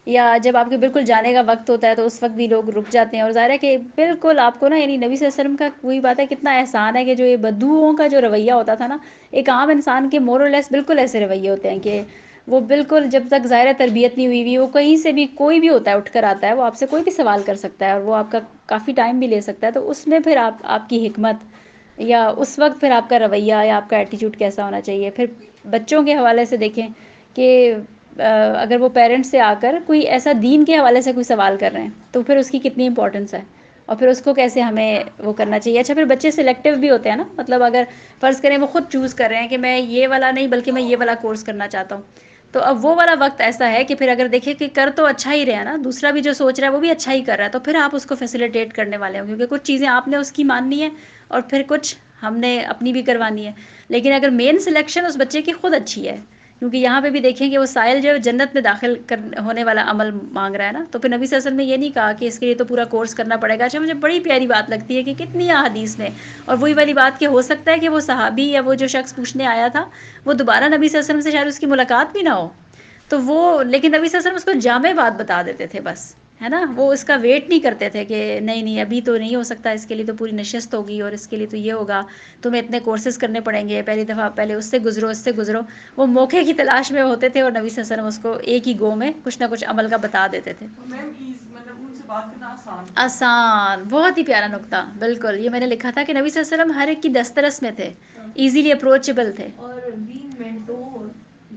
یا جب آپ کے بالکل جانے کا وقت ہوتا ہے تو اس وقت بھی لوگ رک جاتے ہیں. اور ظاہر ہے کہ بالکل آپ کو نا، یعنی نبی صلی اللہ علیہ وسلم کا وہی بات ہے، کتنا احسان ہے کہ جو یہ بدوؤں کا جو رویہ ہوتا تھا نا، ایک عام انسان کے مور اور لیس بالکل ایسے رویے ہوتے ہیں کہ وہ بالکل جب تک ظاہر تربیت نہیں ہوئی ہوئی، وہ کہیں سے بھی کوئی بھی ہوتا ہے اٹھ کر آتا ہے، وہ آپ سے کوئی بھی سوال کر سکتا ہے اور وہ آپ کا کافی ٹائم بھی لے سکتا ہے. تو اس میں پھر آپ کی حکمت یا اس وقت پھر آپ کا رویہ یا آپ کا ایٹیٹیوڈ کیسا ہونا چاہیے. پھر بچوں کے حوالے سے دیکھیں کہ اگر وہ پیرنٹس سے آ کر کوئی ایسا دین کے حوالے سے کوئی سوال کر رہے ہیں تو پھر اس کی کتنی امپورٹنس ہے، اور پھر اس کو کیسے ہمیں وہ کرنا چاہیے. اچھا، پھر بچے سلیکٹیو بھی ہوتے ہیں نا، مطلب اگر فرض کریں وہ خود چوز کر رہے ہیں کہ میں یہ والا نہیں بلکہ میں یہ والا کورس کرنا چاہتا ہوں، تو اب وہ والا وقت ایسا ہے کہ پھر اگر دیکھیں کہ کر تو اچھا ہی رہا نا، دوسرا بھی جو سوچ رہا ہے وہ بھی اچھا ہی کر رہا ہے، تو پھر آپ اس کو فیسیلیٹیٹ کرنے والے ہوں، کیونکہ کچھ چیزیں آپ نے اس کی ماننی ہے اور پھر کچھ ہم نے اپنی بھی کروانی ہے. لیکن اگر مین سلیکشن اس بچے کی خود اچھی ہے، کیونکہ یہاں پہ بھی دیکھیں کہ وہ سائل جو جنت میں داخل ہونے والا عمل مانگ رہا ہے نا، تو پھر نبی صلی اللہ علیہ وسلم نے یہ نہیں کہا کہ اس کے لیے تو پورا کورس کرنا پڑے گا. اچھا، مجھے بڑی پیاری بات لگتی ہے کہ کتنی احادیث میں، اور وہی والی بات کہ ہو سکتا ہے کہ وہ صحابی یا وہ جو شخص پوچھنے آیا تھا وہ دوبارہ نبی صلی اللہ علیہ وسلم سے شاید اس کی ملاقات بھی نہ ہو، تو وہ لیکن نبی صلی اللہ علیہ وسلم اس کو جامع بات بتا دیتے تھے بس، ہے نا. وہ اس کا ویٹ نہیں کرتے تھے کہ نہیں ابھی تو نہیں ہو سکتا، اس کے لیے تو پوری نشست ہوگی اور اس کے لیے تو یہ ہوگا، تمہیں اتنے کورسز کرنے پڑیں گے، پہلی دفعہ پہلے اس سے گزرو اس سے گزرو. وہ موقع کی تلاش میں ہوتے تھے اور نبی صلی اللہ علیہ وسلم اس کو ایک ہی گو میں کچھ نہ کچھ عمل کا بتا دیتے تھے. میم مطلب ان سے بات کرنا آسان، بہت ہی پیارا نقطہ. بالکل، یہ میں نے لکھا تھا کہ نبی صلی اللہ علیہ وسلم ہر ایک کی دسترس میں تھے، ایزیلی اپروچیبل تھے. اور بینگ مینٹور،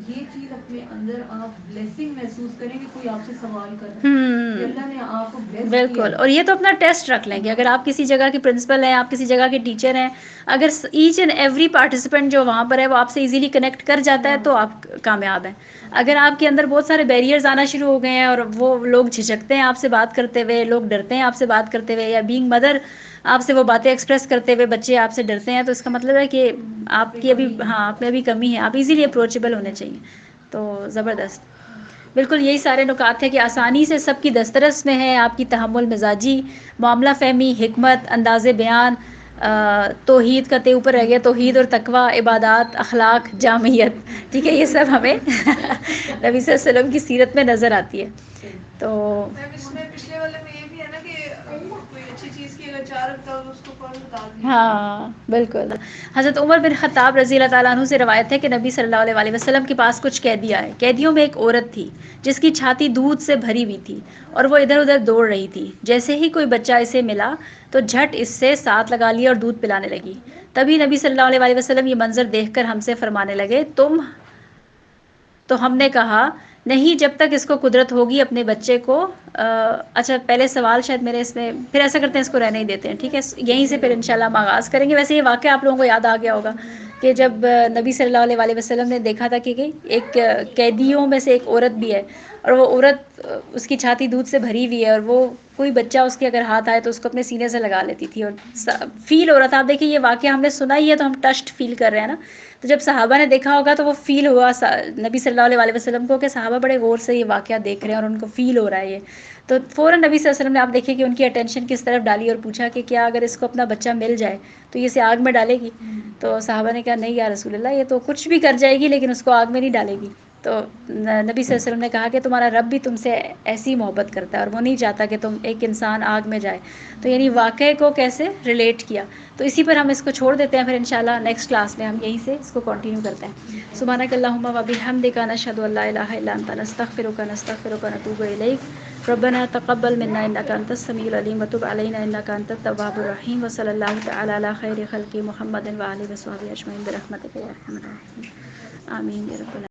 یہ چیز اپنے اندر آپ بلیسنگ محسوس کریں کہ کوئی آپ سے سوال کر رہا ہے، اللہ نے آپ کو بلیس کیا. بالکل. اور یہ تو اپنا ٹیسٹ رکھ لیں کہ اگر آپ کسی جگہ کے پرنسپل ہیں، آپ کسی جگہ کے ٹیچر ہیں، اگر ایچ اینڈ ایوری پارٹیسپینٹ جو وہاں پر ہے وہ آپ سے ایزیلی کنیکٹ کر جاتا ہے تو آپ کامیاب ہیں. اگر آپ کے اندر بہت سارے بیریئرز آنا شروع ہو گئے ہیں اور وہ لوگ جھجکتے ہیں آپ سے بات کرتے ہوئے، لوگ ڈرتے ہیں آپ سے بات کرتے ہوئے، یا بینگ مدر آپ سے وہ باتیں ایکسپریس کرتے ہوئے بچے آپ سے ڈرتے ہیں، تو اس کا مطلب ہے کہ آپ کی ابھی آپ میں ابھی کمی ہے، آپ ایزیلی اپروچیبل ہونے چاہیے. تو زبردست. بالکل یہی سارے نکات ہیں کہ آسانی سے سب کی دسترس میں ہے آپ کی تحمل مزاجی، معاملہ فہمی، حکمت، انداز بیان، توحید کا اوپر رہ گیا، توحید اور تقوی، عبادات، اخلاق، جامعیت. ٹھیک ہے، یہ سب ہمیں نبی صلی اللہ علیہ وسلم کی سیرت میں نظر آتی ہے. تو میم اس میں پچھلے والے میں یہ بھی ہے نا کہ کوئی اچھی چیز کی اگر چار رکھتا ہو تو اس کو فوراً بتا دیا. ہاں بالکل. حضرت عمر بن خطاب رضی اللہ تعالیٰ عنہ سے روایت ہے کہ نبی صلی اللہ علیہ وسلم کے پاس کچھ قیدی آئے. قیدیوں میں ایک عورت تھی جس کی چھاتی دودھ سے بھری ہوئی تھی اور وہ ادھر ادھر دوڑ رہی تھی. جیسے ہی کوئی بچہ اسے ملا تو جھٹ اس سے ساتھ لگا لیا اور دودھ پلانے لگی. تبھی نبی صلی اللہ علیہ وسلم یہ منظر دیکھ کر ہم سے فرمانے لگے، تو ہم نے کہا نہیں جب تک اس کو قدرت ہوگی اپنے بچے کو اچھا پہلے سوال شاید میرے اس میں پھر ایسا کرتے ہیں اس کو رہنے ہی دیتے ہیں ٹھیک ہے یہیں سے پھر انشاءاللہ ہم آغاز کریں گے. ویسے یہ واقعہ آپ لوگوں کو یاد آ گیا ہوگا کہ جب نبی صلی اللہ علیہ وسلم نے دیکھا تھا کہ ایک قیدیوں میں سے ایک عورت بھی ہے اور وہ عورت اس کی چھاتی دودھ سے بھری ہوئی ہے اور وہ کوئی بچہ اس کے اگر ہاتھ آئے تو اس کو اپنے سینے سے لگا لیتی تھی اور فیل ہو رہا تھا. آپ دیکھیے یہ واقعہ ہم نے سنا ہی ہے تو ہم ٹچڈ فیل کر رہے ہیں نا. تو جب صحابہ نے دیکھا ہوگا تو وہ فیل ہوا نبی صلی اللہ علیہ وسلم کو کہ صحابہ بڑے غور سے یہ واقعہ دیکھ رہے ہیں اور ان کو فیل ہو رہا ہے یہ. تو فوراً نبی صلی اللہ علیہ وسلم نے آپ دیکھیں کہ ان کی اٹینشن کس طرف ڈالی اور پوچھا کہ کیا اگر اس کو اپنا بچہ مل جائے تو یہ اسے آگ میں ڈالے گی. تو صحابہ نے کہا نہیں یا رسول اللہ یہ تو کچھ بھی کر جائے گی لیکن اس کو آگ میں نہیں ڈالے گی. تو نبی صلی اللہ علیہ وسلم نے کہا کہ تمہارا رب بھی تم سے ایسی محبت کرتا ہے اور وہ نہیں چاہتا کہ تم ایک انسان آگ میں جائے. تو یعنی واقعے کو کیسے ریلیٹ کیا. تو اسی پر ہم اس کو چھوڑ دیتے ہیں پھر انشاءاللہ نیکسٹ کلاس میں ہم یہیں سے اس کو کنٹینیو کرتے ہیں. سبحانک اللہم و بحمدک نشہد ان لا الہ الا انت نستغفرک ونتوب الیک. ربنا تقبل منا انک انت السمیع العلیم وتب علینا انک انت التواب الرحیم وصلی اللہ تعالی علی خیر خلق محمد و آلہ و صحبہ اجمعین برحمتک یا ارحم الراحمین آمین یا رب العالمین.